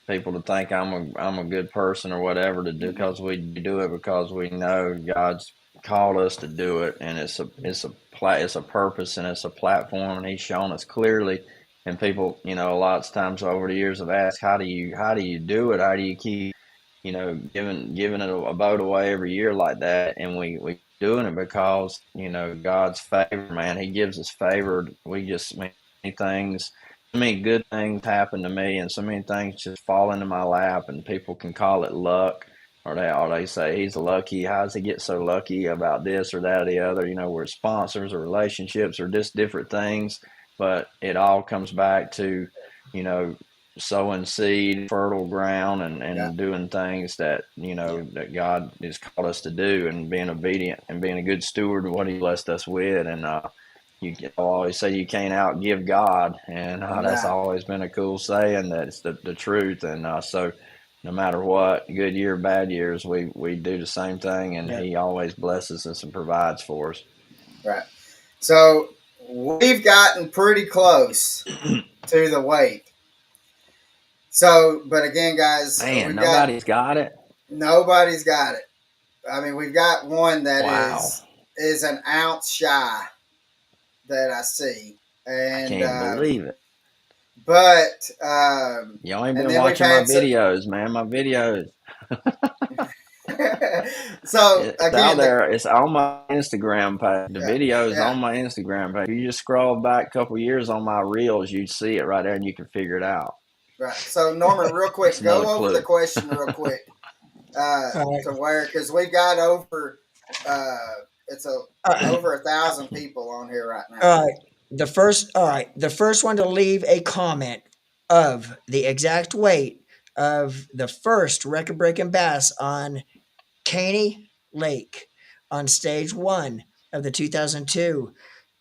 people to think I'm a good person or whatever to do, mhm, because we do it because we know God's called us to do it, and it's a purpose, and it's a platform, and He's shown us clearly. And people, a lot of times over the years have asked, how do you do it? How do you keep, giving it a boat away every year like that? And we doing it because God's favor, man. He gives us favor. We just many things, so many good things happen to me, and so many things just fall into my lap, and people can call it luck, or they say he's lucky. How does he get so lucky about this or that or the other? We're sponsors or relationships or just different things, but it all comes back to you know sowing seed, fertile ground, and yeah, doing things that Yeah. that God has called us to do, and being obedient and being a good steward of what He blessed us with. And I always say you can't outgive God, and that's nah, always been a cool saying. That it's the truth. And so no matter what, good year, bad years, we do the same thing, and Yeah. He always blesses us and provides for us. right. So we've gotten pretty close to the weight. So, but again, guys, Man, we've got nobody's got it. nobody's got it. I mean, we've got one that Wow, is an ounce shy that I see, I and can't believe it. but Y'all ain't and been then we've watching my had so, videos, man. My videos, so it's out again the there. It's on my Instagram page. The yeah video is yeah on my Instagram page. You just scroll back a couple years on my reels, you see it right there, and you can figure it out. right. So Norman, real It's quick, another go over the clue. question real quick All to right. where because we've got over uh, it's a Uh, over 1,000 people on here right now. all right. The first one to leave a comment of the exact weight of the first record-breaking bass on Caney Lake on stage one of the 2002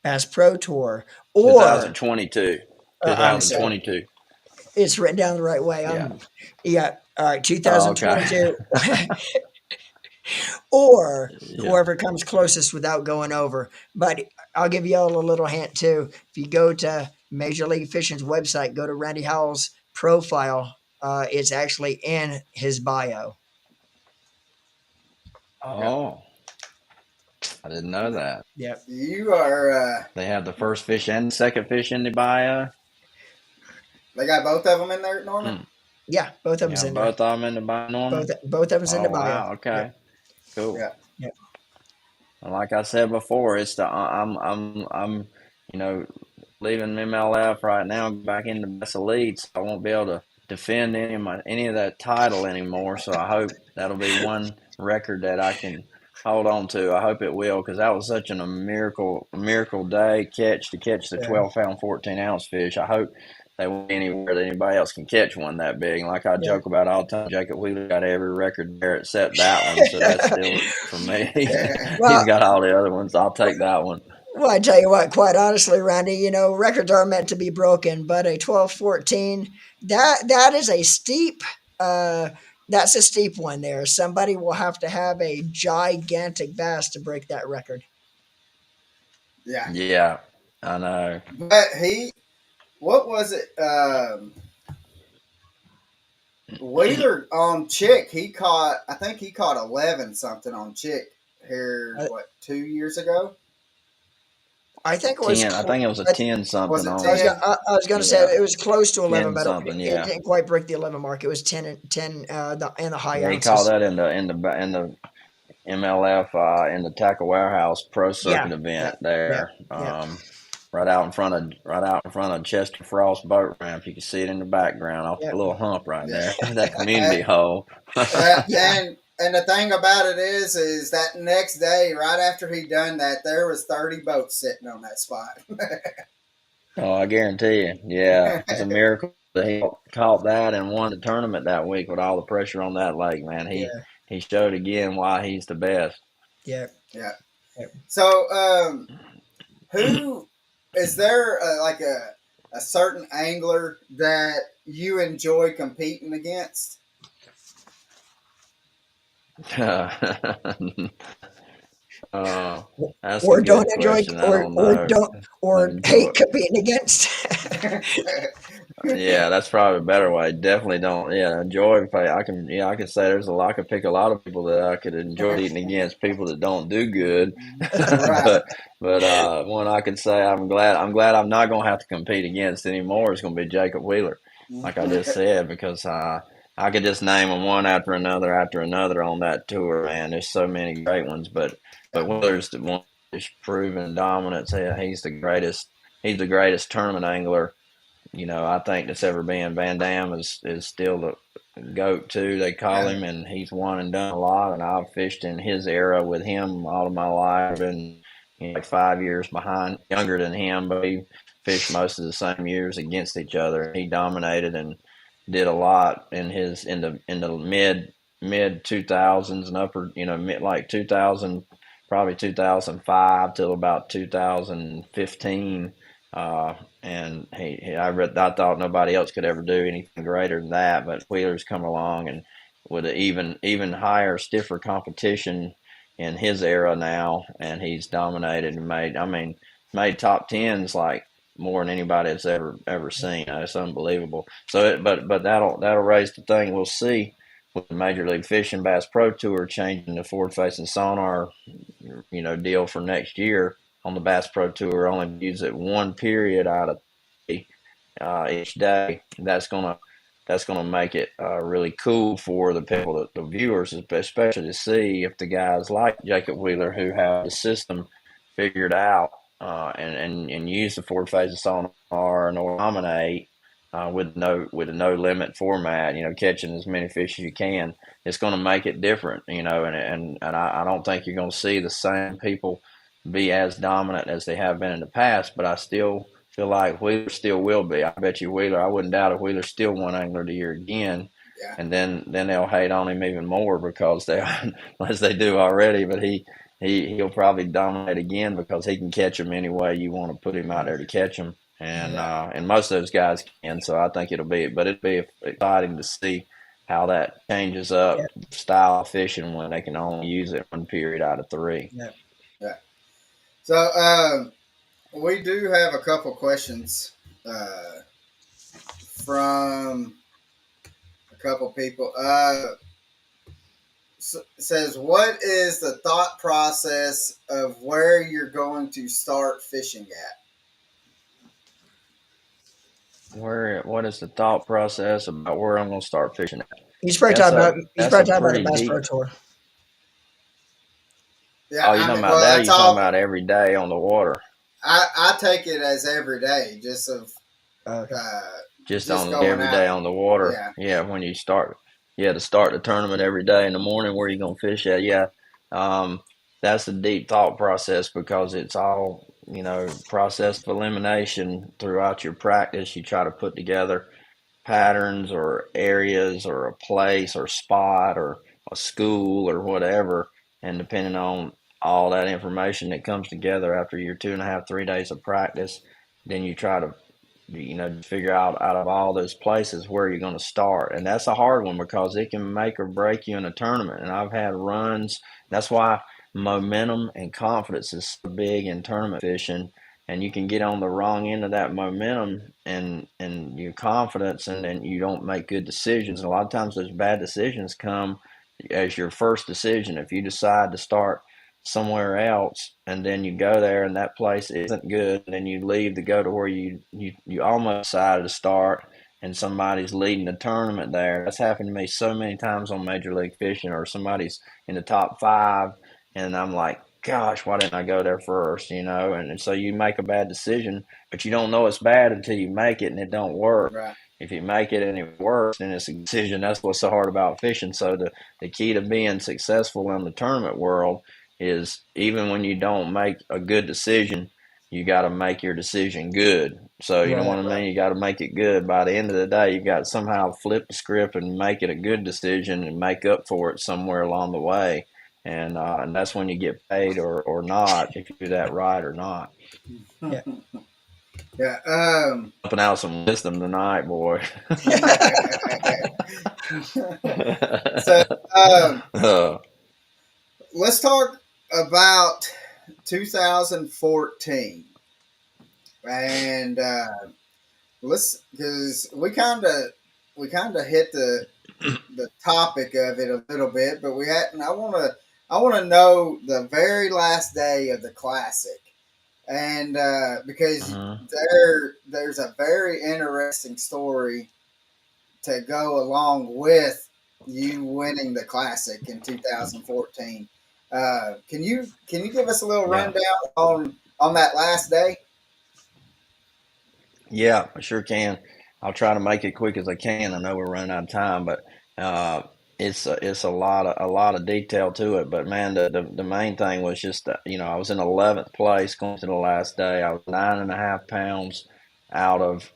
Bass Pro Tour, or 2022. I'm sorry, 2022. it's written down the right way. Yeah. Yeah, all right, Oh, okay. 2022, or Yeah. whoever comes closest without going over. But I'll give you all a little hint too. If you go to Major League Fishing's website, go to Randy Howell's profile. It's actually in his bio. Yeah, Oh, I didn't know that. Yep. you are. They have the first fish and the second fish in the bio. They got both of them in there, Norman. Hmm. Yeah, both of them's Yeah, in there. both of them in the bio, Norman. Both of them's in the Oh, bio. wow. Yep. Okay. Cool. Yeah, Yep. And like I said before, it's the I'm you know leaving MLF right now, back into Bass Elite. So I won't be able to defend any of that title anymore. So I hope that'll be one record that I can hold on to. I hope it will, because that was such a miracle day catch the Yeah. 12 pound 14 ounce fish. I hope they won't be anywhere that anybody else can catch one that big. And like I Yeah. joke about all the time, Jacob Wheeler got every record there except that one. So that's still for me. He's Well, got all the other ones. I'll take that one. well, I tell you what, quite honestly, Randy, records are meant to be broken, but a 12-14, that is a steep uh that's a steep one there. Somebody will have to have a gigantic bass to break that record. yeah. Yeah, I know. But what was it? Wheeler on Chick, he caught. I think he caught 11 something on Chick here. Uh, What 2 years ago? I think it was 10. I think it was a I, 10 Was something it I was on. gonna, 10? I was gonna say Yeah, it was close to 11, 10 but something. it Yeah. didn't quite break the 11 mark. It was 10 and 10 and the high Yeah, he called ounces. that in the MLF, in the Tackle Warehouse Pro Yeah. Circuit Yeah. event Yeah. there. Yeah. Right out in front of Chester Frost boat ramp. You can see it in the background off Yeah. the little hump right Yeah. there. That community hole. Yeah. And the thing about it is that next day, right after he done that, there was 30 boats sitting on that spot. Oh, I guarantee you. Yeah, it's a miracle that he caught that and won the tournament that week with all the pressure on that lake, man. He Yeah. he showed again why he's the best. Yeah. Yeah. Yeah. So, who is there like a? a certain angler that you enjoy competing against? uh, that's a or good don't enjoy, question. I don't or know. don't, or Enjoy. hate competing against. Yeah, that's probably a better way. Definitely don't. Yeah, enjoy. I can. Yeah, I can say there's a lot. I could pick a lot of people that I could enjoy eating against. People that don't do good, Right. but one I could say I'm glad. I'm glad I'm not gonna have to compete against anymore. Is gonna be Jacob Wheeler, like I just said, because I could just name them one after another on that tour. Man, there's so many great ones, but Wheeler's the one that's proven dominance. He's the greatest. He's the greatest tournament angler, I think that's ever been. Van Dam is still the GOAT too. They call Yeah. him, and he's won and done a lot. And I've fished in his era with him all of my life. I've been like 5 years behind, younger than him, but we fished most of the same years against each other. He dominated and did a lot in the mid 2000s and upper, mid like 2000, probably 2005 till about 2015. Uh, and I thought nobody else could ever do anything greater than that. But Wheeler's come along and with an even higher, stiffer competition in his era now, and he's dominated and made top tens like more than anybody has ever seen. It's unbelievable. But that'll raise the thing. We'll see with the Major League Fishing Bass Pro Tour changing the forward facing sonar, deal for next year on the Bass Pro Tour. Only use it one period out of each day. That's gonna make it really cool for the people, the viewers, especially to see if the guys like Jacob Wheeler who have the system figured out, and use the forward phase sonar and or dominate with a no limit format. Catching as many fish as you can. It's going to make it different. And I don't think you're going to see the same people be as dominant as they have been in the past. But I still feel like Wheeler still will be. I bet you Wheeler. I wouldn't doubt if Wheeler still won Angler of the Year again. Yeah. And then they'll hate on him even more because they, as they do already. But he'll probably dominate again because he can catch them any way you want to put him out there to catch them. Yeah. And most of those guys can. So I think it'll be exciting to see how that changes Yeah, up style of fishing when they can only use it one period out of three. yeah. Yeah. So we do have a couple questions uh, from a couple people. Says, what is the thought process of where you're going to start fishing at? What is the thought process about where I'm going to start fishing at? He's That's a probably talking about the pretty Bass Pro deep. Tour. Yeah, Oh, you I talking mean, about well, that? Or that's you talking all. about every day on the water? I take it as every day, just of Okay. uh, Just just on going every out. day on the water. Yeah, Yeah, when you start, yeah, to start the tournament every day in the morning, where you gonna fish at? Yeah, um, that's a deep thought process because it's all process of elimination throughout your practice. You try to put together patterns or areas or a place or spot or a school or whatever, and depending on all that information that comes together after your 2.5 3 days of practice, then you try to figure out of all those places where you're going to start. And that's a hard one because it can make or break you in a tournament. And I've had runs. That's why momentum and confidence is so big in tournament fishing. And you can get on the wrong end of that momentum and your confidence, and then you don't make good decisions. And a lot of times those bad decisions come as your first decision. If you decide to start somewhere else and then you go there and that place isn't good, and then you leave to go to where you almost decided to start and somebody's leading the tournament there. That's happened to me so many times on Major League Fishing, or somebody's in the top five and I'm like, gosh, why didn't I go there first? And so you make a bad decision, but you don't know it's bad until you make it and it don't work. right. If you make it and it works, then it's a decision. That's what's so hard about fishing. So the key to being successful in the tournament world is, even when you don't make a good decision, you got to make your decision good. So you know Right. what I mean? You got to make it good. By the end of the day, you got to somehow flip the script and make it a good decision and make up for it somewhere along the way. And that's when you get paid or not, if you do that right or not. Yeah. Yeah. Pumping out some wisdom tonight, boy. So um, Uh, let's talk about 2014, and let's because we kind of hit the topic of it a little bit, but we hadn't. I want to know the very last day of the classic, and because mhm. there's a very interesting story to go along with you winning the classic in 2014. Can you give us a little Yeah. rundown on that last day? Yeah, I sure can. I'll try to make it quick as I can. I know we're running out of time, but uh, it's a lot of detail to it. But man, the main thing was just I was in 11th place going to the last day. I was 9.5 pounds out of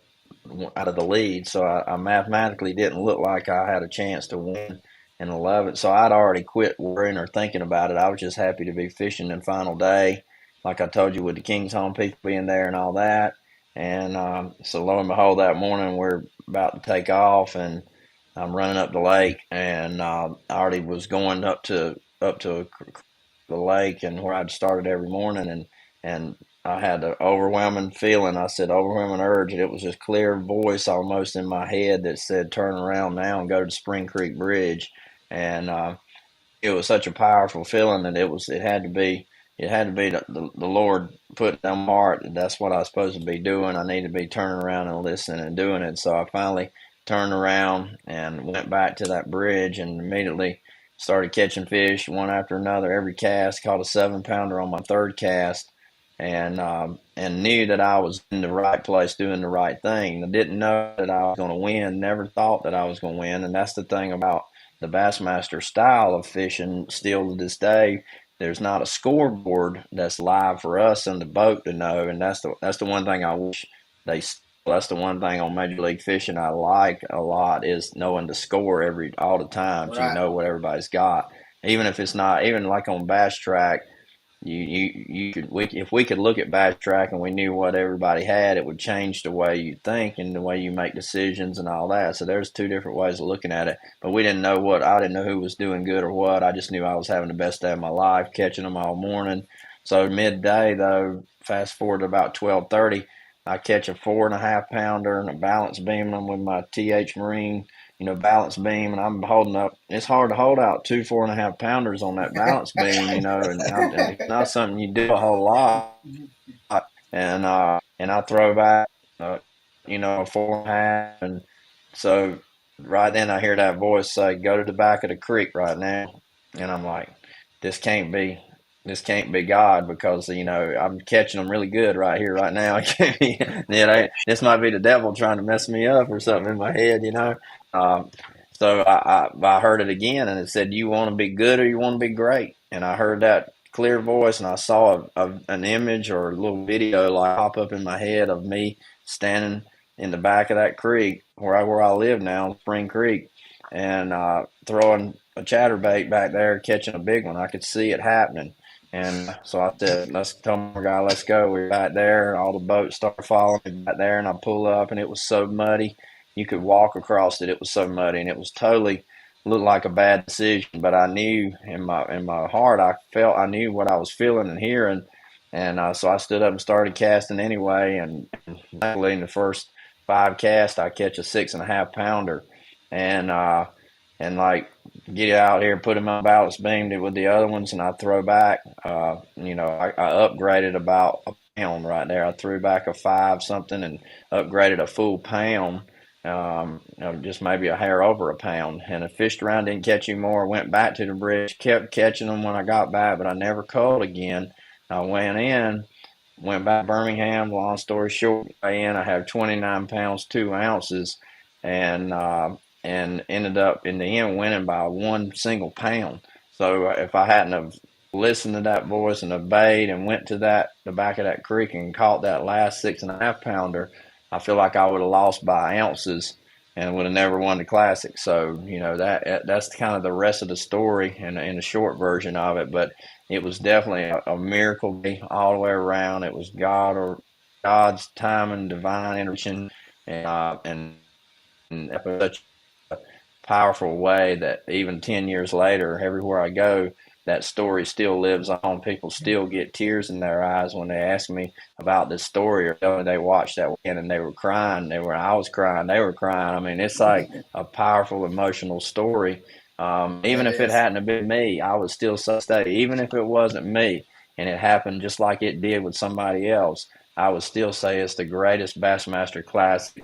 out of the lead, so I mathematically didn't look like I had a chance to win in 11th. So I'd already quit worrying or thinking about it. I was just happy to be fishing in final day, like I told you, with the King's Home people being there and all that. And so lo and behold, that morning we're about to take off, and I'm running up the lake, and I already was going up to the lake and where I'd started every morning, and I had an overwhelming feeling. I said overwhelming urge, and it was this clear voice almost in my head that said, "Turn around now and go to Spring Creek Bridge." And it was such a powerful feeling that it had to be the Lord put in my heart that that's what I was supposed to be doing. I need to be turning around and listening and doing it. So I finally turned around and went back to that bridge and immediately started catching fish one after another. Every cast, caught a 7 pounder on my third cast, and knew that I was in the right place doing the right thing. I didn't know that I was going to win. Never thought that I was going to win, and that's the thing about the Bassmaster style of fishing. Still to this day, there's not a scoreboard that's live for us in the boat to know, and that's the one thing I wish they. That's the one thing on Major League Fishing I like a lot is knowing the score every all the time, so you Right. know what everybody's got. Even if it's not, even like on Bass Track, you could if we could look at Bass Track and we knew what everybody had, it would change the way you think and the way you make decisions and all that. So there's two different ways of looking at it. But we didn't know what I didn't know who was doing good or what. I just knew I was having the best day of my life, catching them all morning. So midday though, fast forward to about 12:30, I catch a 4.5 pounder and a balance beam them with my TH Marine balance beam, and I'm holding up. It's hard to hold out two 4.5 pounders on that balance beam, and it's not something you do a whole lot. And I throw back, uh, a 4.5, and so right then I hear that voice say, "Go to the back of the creek right now," and I'm like, "This can't be." This can't be God because I'm catching them really good right here, right now. This might be the devil trying to mess me up or something in my head. Um, so I heard it again, and it said, "You want to be good or you want to be great?" And I heard that clear voice, and I saw an image or a little video like pop up in my head of me standing in the back of that creek where I live now, Spring Creek, and throwing a chatterbait back there, catching a big one. I could see it happening. And so I said, "Let's tell my guy, let's go." We're back there. All the boats start following me back there, and I pull up, and it was so muddy you could walk across it. It was so muddy, and it was totally looked like a bad decision. But I knew in my heart, I knew what I was feeling and hearing, and so I stood up and started casting anyway. And luckily, in the first 5 casts, I catch a 6.5 pounder, and like get it out here, put him on balance beamed it with the other ones, and I throw back. I upgraded about a pound right there. I threw back a five something and upgraded a full pound, just maybe a hair over a pound. And I fished around, didn't catch any more. Went back to the bridge, kept catching them when I got back, but I never caught again. I went in, went back to Birmingham. Long story short, I have 29 pounds 2 ounces, and ended up in the end winning by one single pound. So if I hadn't have listened to that voice and obeyed and went to the back of that creek and caught that last 6.5 pounder, I feel like I would have lost by ounces and would have never won the classic. So that's kind of the rest of the story in the short version of it. But it was definitely a miracle all the way around. It was God, or God's time and divine intervention, and such a powerful way that even 10 years later, everywhere I go, that story still lives on. People still get tears in their eyes when they ask me about this story, or when they watched that weekend and they were crying. I was crying, they were crying. I mean, it's like a powerful emotional story. Even It if it is. hadn't have been me, I would still say, even if it wasn't me and it happened just like it did with somebody else, I would still say it's the greatest Bassmaster Classic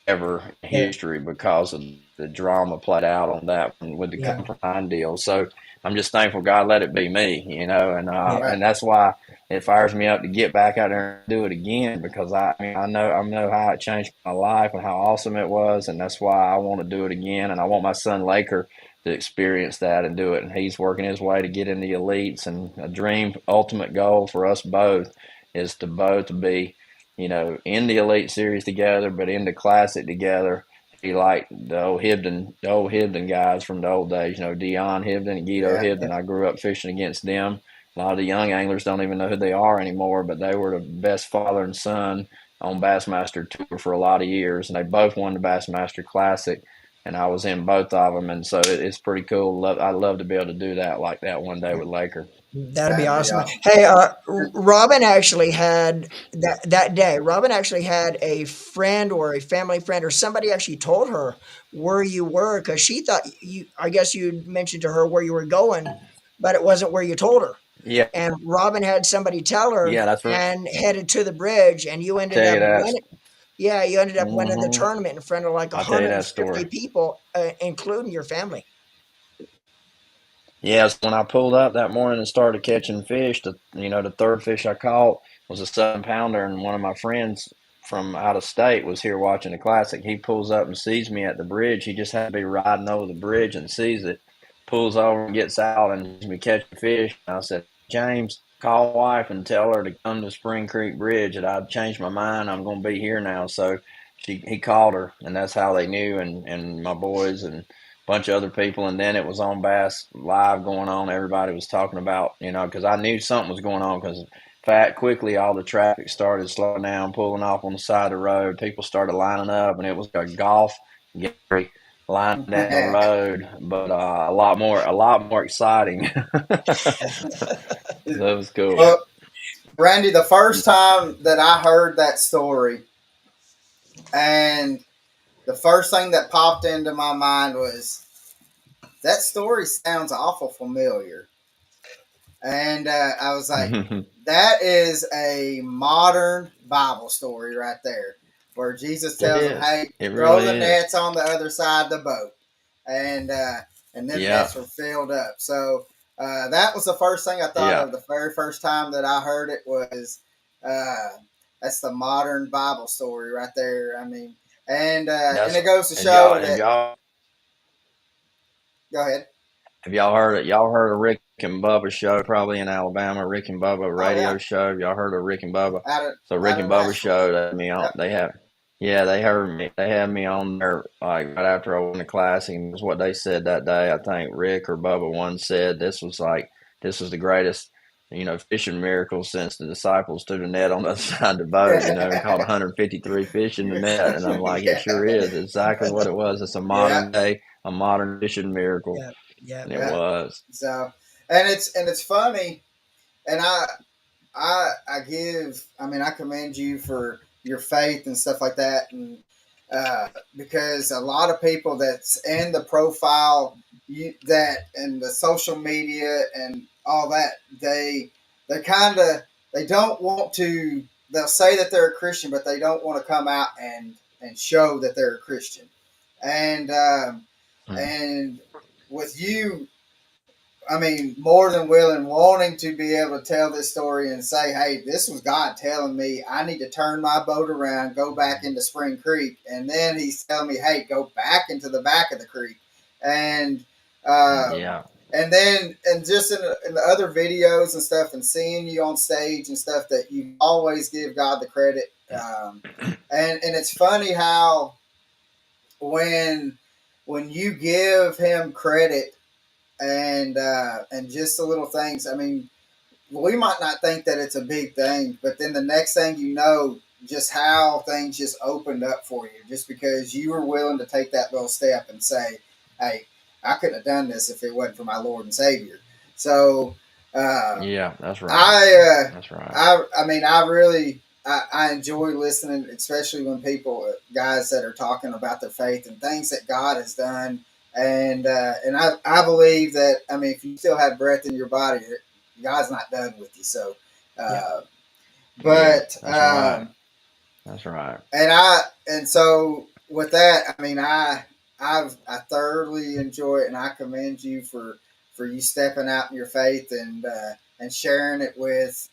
ever in Yeah, history because of the drama played out on that one with the yeah, Come deal. So I'm just thankful God let it be me, yeah. Right. and that's why it fires me up to get back out there and do it again, because I know how it changed my life and how awesome it was, and that's why I want to do it again, and I want my son Laker to experience that and do it, and he's working his way to get in the elites, and a dream ultimate goal for us both is to both be, in the Elite Series together, but in the Classic together. Be like the old Hibden guys from the old days. Dion Hibden and Guido Yeah. Hibden. I grew up fishing against them. A lot of the young anglers don't even know who they are anymore, but they were the best father and son on Bassmaster Tour for a lot of years, and they both won the Bassmaster Classic, and I was in both of them, and so it's pretty cool. I'd love to be able to do that like that one day with Laker. That'd be That'd be awesome. awesome. Hey, Robin actually had that day. Robin actually had a friend or a family friend or somebody actually told her where you were, because she thought you. I guess you mentioned to her where you were going, but it wasn't where you told her. Yeah, And Robin had somebody tell her yeah, that's right. and headed to the bridge, and you I ended tell up you that. winning. Yeah, you ended up winning the hmm tournament in front of like I tell you that 150 story. people, including your family. Yes, when I pulled up that morning and started catching fish, the third fish I caught was a 7 pounder, and one of my friends from out of state was here watching the classic. He pulls up and sees me at the bridge. He just had to be riding over the bridge and sees it, pulls over and gets out and sees me catching fish. And I said, James, call wife and tell her to come to Spring Creek Bridge. That I've changed my mind. I'm going to be here now. So he called her, and that's how they knew. And my boys and bunch of other people, and then it was on Bass Live going on. Everybody was talking about, because I knew something was going on, because fat quickly all the traffic started slowing down, pulling off on the side of the road. People started lining up, and it was a golf gallery lining down the road, but a lot more exciting. So it was cool. Yeah. Well, Randy, the first time that I heard that story, and the first thing that popped into my mind was that story sounds awful familiar. And I was like, it that is a modern Bible story right there, where Jesus tells them, is. "Hey, It throw really the is. nets on the other side of the boat," and them Yeah. nets were filled up. So that was the first thing I thought Yeah. of the very first time that I heard it was uh, that's the modern Bible story right there. I mean, and That's it goes to have y'all show have that. y'all Go ahead. Have y'all heard it? Y'all heard of Rick and Bubba show? Probably in Alabama, Rick and Bubba Oh radio yeah, show. Have y'all heard of Rick and Bubba? So Rick out and of Bubba Nashville. show. They had me on. Yep. They have, yeah, they heard me. They had me on there like right after I won the classic. And it was what they said that day. I think Rick or Bubba one said this was the greatest, fishing miracle since the disciples threw the net on the other side of the boat. Caught 153 fish in the net, and I'm like, it sure yeah. is exactly what it was. It's Yeah. a modern fishing miracle, Yeah, yeah, and it Yeah. was. So, and it's funny, and I commend you for your faith and stuff like that, and uh, because a lot of people that's in the profile that and the social media and all that, they kind of they don't want to. They'll say that they're a Christian, but they don't want to come out and show that they're a Christian, and um, Mm. and with you, I mean, more than willing, wanting to be able to tell this story and say, hey, this was God telling me I need to turn my boat around, go back into Spring Creek. And then he's telling me, hey, go back into the back of the creek. And, um, Yeah. and then, and just in the other videos and stuff, and seeing you on stage and stuff, that you always give God the credit. And it's funny how when, when you give him credit and just the little things. I mean, we might not think that it's a big thing, but then the next thing you know, just how things just opened up for you, just because you were willing to take that little step and say, "Hey, I couldn't have done this if it wasn't for my Lord and Savior." So, uh, Yeah, that's right. I, uh, That's right. I mean, I really, I enjoy listening, especially when people, guys that are talking about their faith and things that God has done, and I believe that, I mean, if you still have breath in your body, God's not done with you. So, Yeah. uh, Yeah, but that's right. That's right. and so with that, I mean, I thoroughly enjoy it, and I commend you for you stepping out in your faith and sharing it with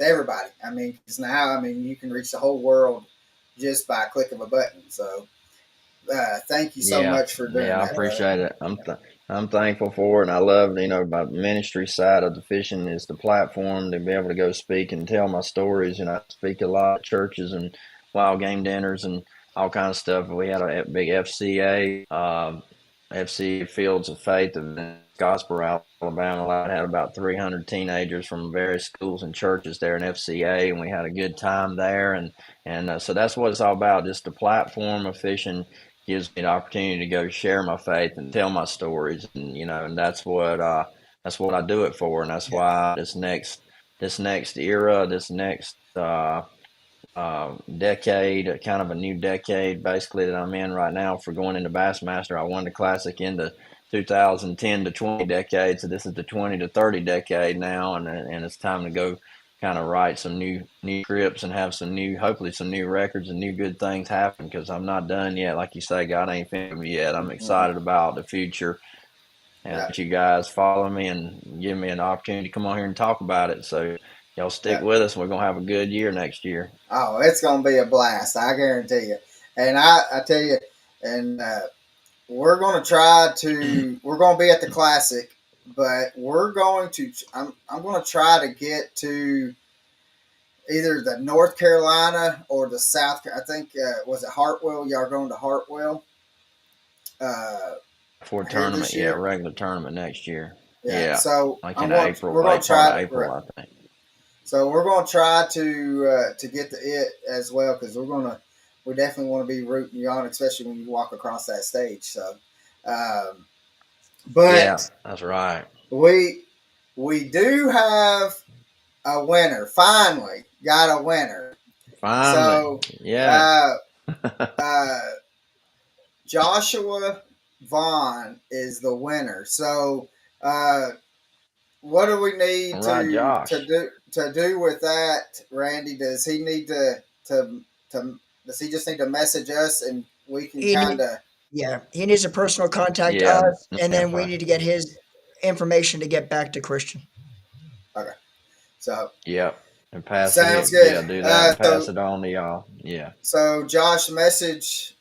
everybody. I mean, because now, I mean, you can reach the whole world just by a click of a button. So, thank you so Yeah, much for doing yeah, I that, brother. appreciate it. I'm thankful for it, and I love, my ministry side of the fishing is the platform to be able to go speak and tell my stories. I speak a lot at churches and wild game dinners and all kinds of stuff. We had a big FCA, FCA Fields of Faith event, Scottsboro, Alabama. I had about 300 teenagers from various schools and churches there in FCA, and we had a good time there. And so that's what it's all about, just the platform of fishing gives me the opportunity to go share my faith and tell my stories, and and that's what I do it for, and that's Yeah. why this next era, this next decade, kind of a new decade basically that I'm in right now for going into Bassmaster. I won the Classic in the 2010 to 20 decade, so this is the 20 to 30 decade now, and it's time to go kind of write some new scripts and have some new, hopefully some new records and new good things happen, because I'm not done yet. Like you say, God ain't finished me yet. I'm Mhm. excited about the future, and Yeah, you guys follow me and give me an opportunity to come on here and talk about it. So y'all stick yeah. with us. We're gonna have a good year next year. Oh, it's gonna be a blast. I guarantee you. And I tell you, and we're going to be at the classic, but I'm going to try to get to either the North Carolina or the South. I think was it Hartwell? Y'all are going to Hartwell uh, For a here tournament, this yeah, year. regular tournament next year. Yeah, Yeah, so like I'm in going. April, We're going late to part try of to. April, I think. So we're going to try to get to it as well, because we definitely want to be rooting you on, especially when you walk across that stage. So, um, Yeah, but that's right. we we do have a winner. Finally, got a winner. Finally, So, yeah. uh, uh, Joshua Vaughn is the winner. So, uh, what do we All need right, Josh. to do with that, Randy? Does he need to does he just need to message us and we can He kind need, of yeah, he needs to personal contact Yeah, us, no and then we info. need to get his information to get back to Christian. okay? So Yep, and pass it. sounds good. Yeah, do that and pass So it on to y'all. Yeah, Josh, message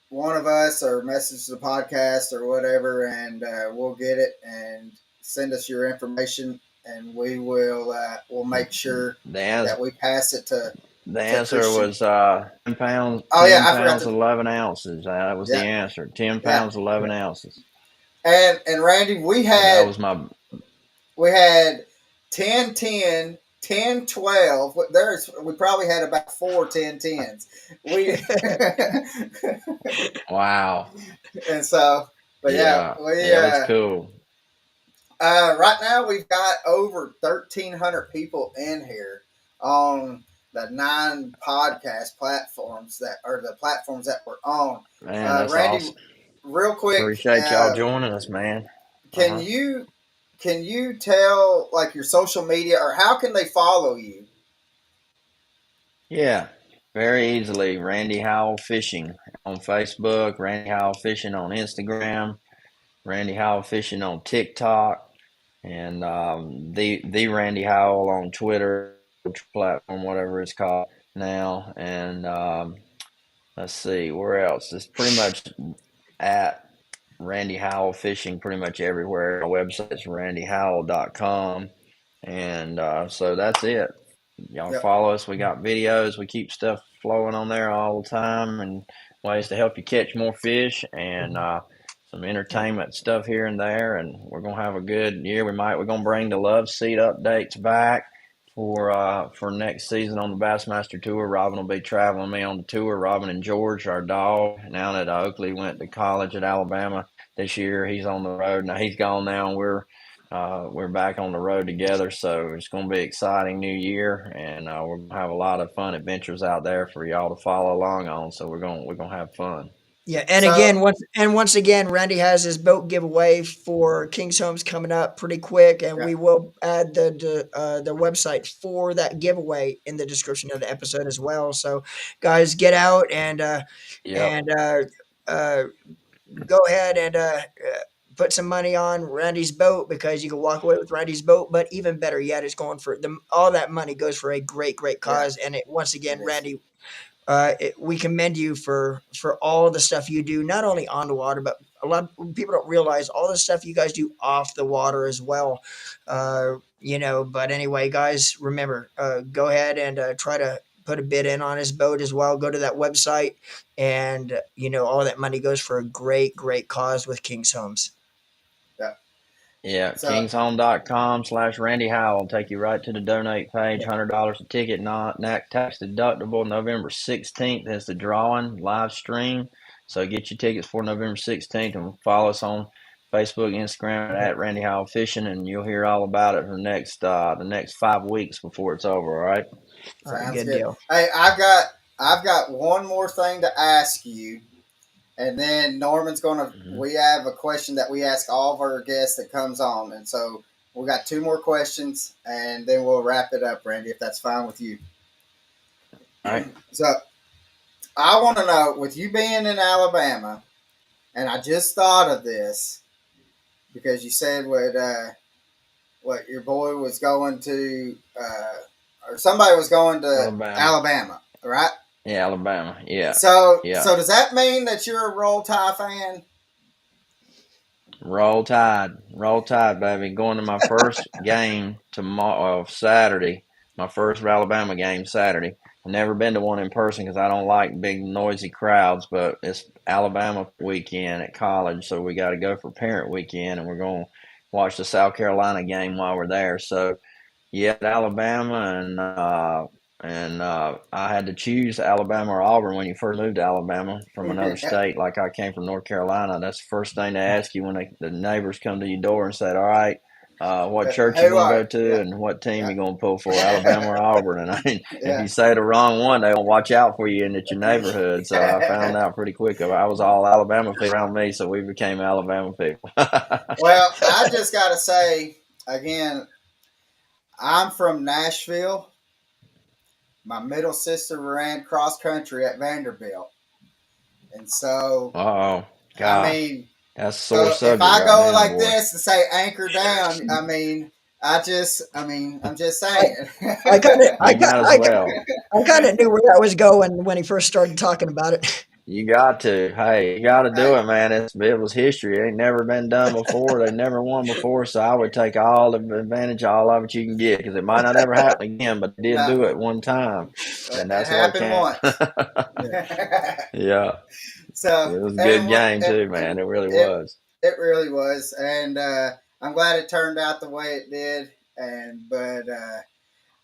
one of us or message the podcast or whatever, and we'll get it and send us your information, and we'll make sure the that answer we pass it the to answer Christian. was 10 pounds, Oh yeah, 10 I forgot pounds, to. 11 ounces. That was Yeah, the answer. ten yeah. pounds, 11 ounces. And Randy, So that was my we had 10, 10, 10, 12. We probably had about 4 10 10s. We wow. and so, but yeah, Yeah, yeah, that's cool. right now we've got over 1,300 people in here on the 9 podcast platforms that are the platforms that we're on. Man, that's Randy, awesome. real quick, Appreciate y'all joining us, man. Uh can huh. you can you tell like your social media, or how can they follow you? Yeah, very easily. Randy Howell Fishing on Facebook, Randy Howell Fishing on Instagram, Randy Howell Fishing on TikTok, and the Randy Howell on Twitter platform, whatever it's called now. And let's see, where else? It's pretty much at Randy Howell Fishing pretty much everywhere. Our website's randyhowell.com. And so that's it. Y'all Yep. follow us. We got videos. We keep stuff flowing on there all the time, and ways to help you catch more fish, and some entertainment stuff here and there. And we're gonna have a good year. We're gonna bring the Love Seat updates back for next season on the Bassmaster Tour. Robin will be traveling me on the tour. Robin and George, our dog, now that Oakley went to college at Alabama this year, he's on the road. Now he's gone now, and we're back on the road together. So it's going to be an exciting new year, and we're going to have a lot of fun adventures out there for y'all to follow along on. So we're gonna have fun. Yeah, and So again, once again, Randy has his boat giveaway for King's Homes coming up pretty quick, and yeah, we will add the website for that giveaway in the description of the episode as well. So, guys, get out Yep. and uh, go ahead and put some money on Randy's boat because you can walk away with Randy's boat. But even better yet, it's going for all that money goes for a great yeah, cause. And once it again, is. Randy, we commend you for all the stuff you do, not only on the water, but a lot of people don't realize all the stuff you guys do off the water as well. But anyway, guys, remember, go ahead and try to put a bid in on his boat as well. Go to that website, and all that money goes for a great cause with King's Homes. Yeah. Yeah, So kingshome.com/Randy Howell will take you right to the donate page. Yeah. $100 a ticket, not tax deductible. November 16th is the drawing live stream. So get your tickets for November 16th and follow us on Facebook, Instagram Okay. at Randy Howell Fishing, and you'll hear all about it for the next 5 weeks before it's over. All right. All right, sounds good good. deal. Hey, I've got one more thing to ask you, and then Norman's gonna. Mm-hmm. We have a question that we ask all of our guests that comes on, and so we got two more questions, and then we'll wrap it up, Randy, if that's fine with you. All right. So I want to know, with you being in Alabama, and I just thought of this because you said what your boy was going to, or somebody was going to Alabama. Alabama, right? Yeah, Alabama. Yeah. So Yeah. does that mean that you're a Roll Tide fan? Roll Tide, baby. Going to my first game tomorrow, Saturday. My first Alabama game Saturday. I've never been to one in person because I don't like big noisy crowds. But it's Alabama weekend at college, so we got to go for parent weekend, and we're going to watch the South Carolina game while we're there. So yeah, Alabama, and I had to choose Alabama or Auburn when you first moved to Alabama from another state. Like I came from North Carolina. That's the first thing they ask you when the neighbors come to your door and said, "All right, what church you Who gonna are go you? to, Yeah, and what team yeah, you gonna pull for, Alabama or Auburn?" And if yeah. you say the wrong one, they won't watch out for you in at your neighborhood. So I found out pretty quick. I was all Alabama people around me, so we became Alabama people. Well, I just got to say again, I'm from Nashville. My middle sister ran cross country at Vanderbilt, and so Oh I gosh, mean, that's a sore so if subject I right go now, like boy. this and say anchor down, I'm just I, saying. I kind of, I You got, might as well. I kind of knew where that was going when he first started talking about it. You got to. Hey, you got to do Hey, it, man. It was history. It ain't never been done before. They never won before, so I would take all the advantage, all of it you can get, because it might not ever happen again, but they did no, do it one time, and it that's what happened counts. once. Yeah, So, it was a and good game too, man. It really it was. it really was, and I'm glad it turned out the way it did. And but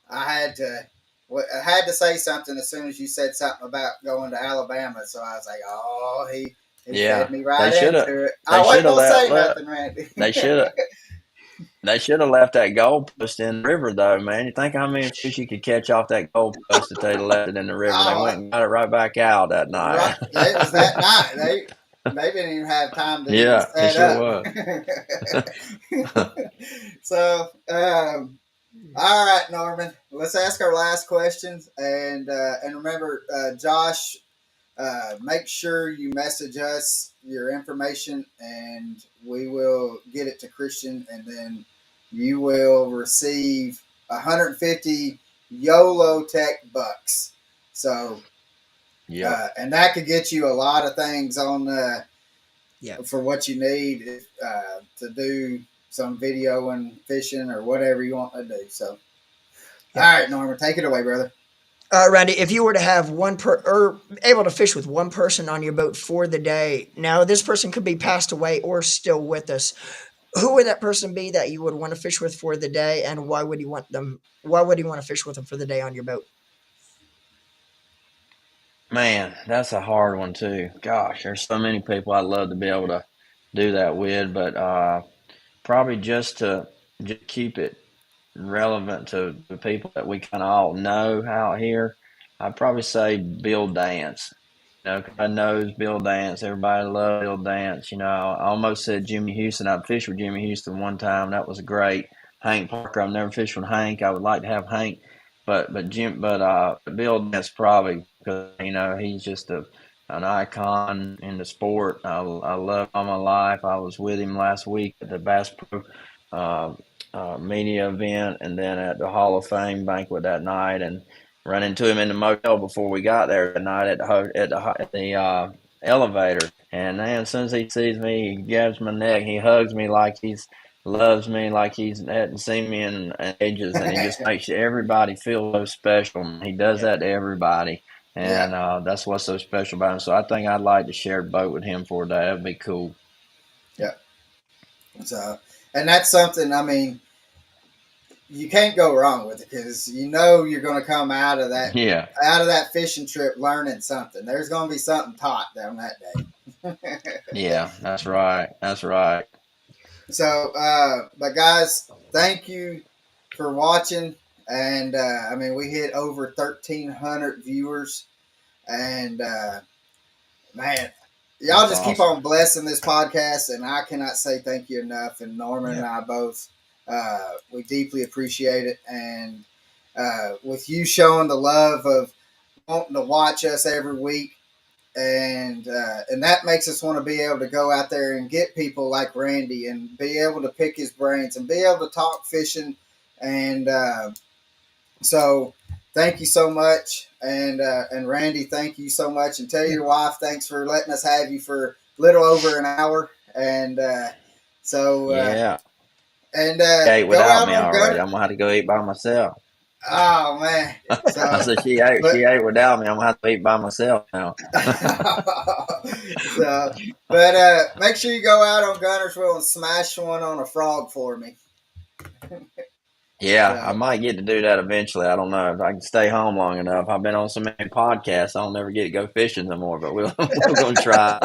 I had to. I had to say something as soon as you said something about going to Alabama. So I was like, "Oh, he fed Yeah, me they right should have. into it." They I should wasn't have gonna let. say Look, nothing, Randy. they should have. They should have left that goalpost in the river, though, man. You think how many fish you could catch off that goalpost if they'd left it in the river? They Oh, went and got it right back out that right. night. It was that night. They didn't even have time to even Yeah, it set sure up. was. So, all right, Norman. Let's ask our last questions, and remember, Josh, make sure you message us your information, and we will get it to Christian, and then you will receive 150 YOLO Tech bucks. So, Yep. and that could get you a lot of things on Yeah, for what you need to do some video and fishing or whatever you want to do. So, all yeah. right, Norman, take it away, brother. Randy, if you were to have or able to fish with one person on your boat for the day, now this person could be passed away or still with us. Who would that person be that you would want to fish with for the day, and why would you want them? Why would you want to fish with them for the day on your boat? Man, that's a hard one too. Gosh, there's so many people I'd love to be able to do that with, but probably just keep it relevant to the people that we kind of all know out here. I'd probably say Bill Dance. You know, 'cause I knows Bill Dance. Everybody loves Bill Dance. You know, I almost said Jimmy Houston. I fished with Jimmy Houston one time. That was great. Hank Parker. I've never fished with Hank. I would like to have Hank, but Bill Dance probably because you know he's just an icon in the sport. I love him all my life. I was with him last week at the Bass Pro uh, media event, and then at the Hall of Fame banquet that night, and run into him in the motel before we got there that night at the elevator. And then as soon as he sees me, he grabs my neck, he hugs me like he's loves me like he's hadn't seen me in ages, and he just makes everybody feel so special. He does Yeah, that to everybody, yeah, and that's what's so special about him. So I think I'd like to share a boat with him for a day. That'd be cool. yeah. So, and that's something. I mean, you can't go wrong with it because you know you're going to come Yeah, out of that fishing trip learning something. There's going to be something taught down that day. yeah, that's right. That's right. So, but guys, thank you for watching. And I mean, we hit over 1,300 viewers, and man, y'all That's just keep awesome. on blessing this podcast, and I cannot say thank you enough. And Norman and Yeah. I both, we deeply appreciate it. And with you showing the love of wanting to watch us every week, and that makes us want to be able to go out there and get people like Randy and be able to pick his brains and be able to talk fishing. And so, thank you so much, and Randy, thank you so much, and tell Yeah. your wife thanks for letting us have you for a little over an hour. And so, Yeah. and She ate go without out me on already. Gunner. I'm gonna have to go eat by myself. Oh man, I so said she but ate without me. I'm gonna have to eat by myself now. so, but make sure you go out on Gunnersville and smash one on a frog for me. Yeah, I So, might get to do that eventually. I don't know if I can stay home long enough. I've been on so many podcasts, I don't never get to go fishing no more. But we're gonna try.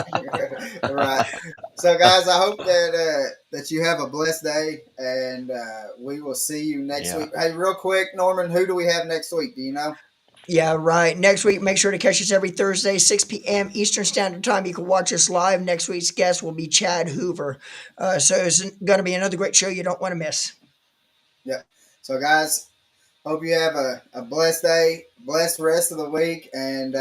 right. So, guys, I hope that that you have a blessed day, and we will see you next Yeah. week. Hey, real quick, Norman, who do we have next week? Do you know? Yeah, right. Next week, make sure to catch us every Thursday, 6 p.m. Eastern Standard Time. You can watch us live. Next week's guest will be Chad Hoover. So it's going to be another great show you don't want to miss. Yep. So, guys, hope you have a blessed day, blessed rest of the week, and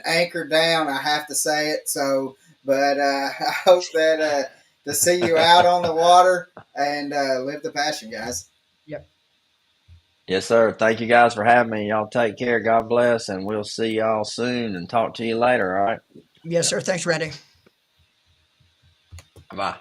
anchor down. I have to say it. So, but I hope that to see you out on the water and live the passion, guys. Yep. Yes, sir. Thank you guys for having me. Y'all take care. God bless, and we'll see y'all soon and talk to you later. All right. Yes, sir. Thanks, Randy. Bye.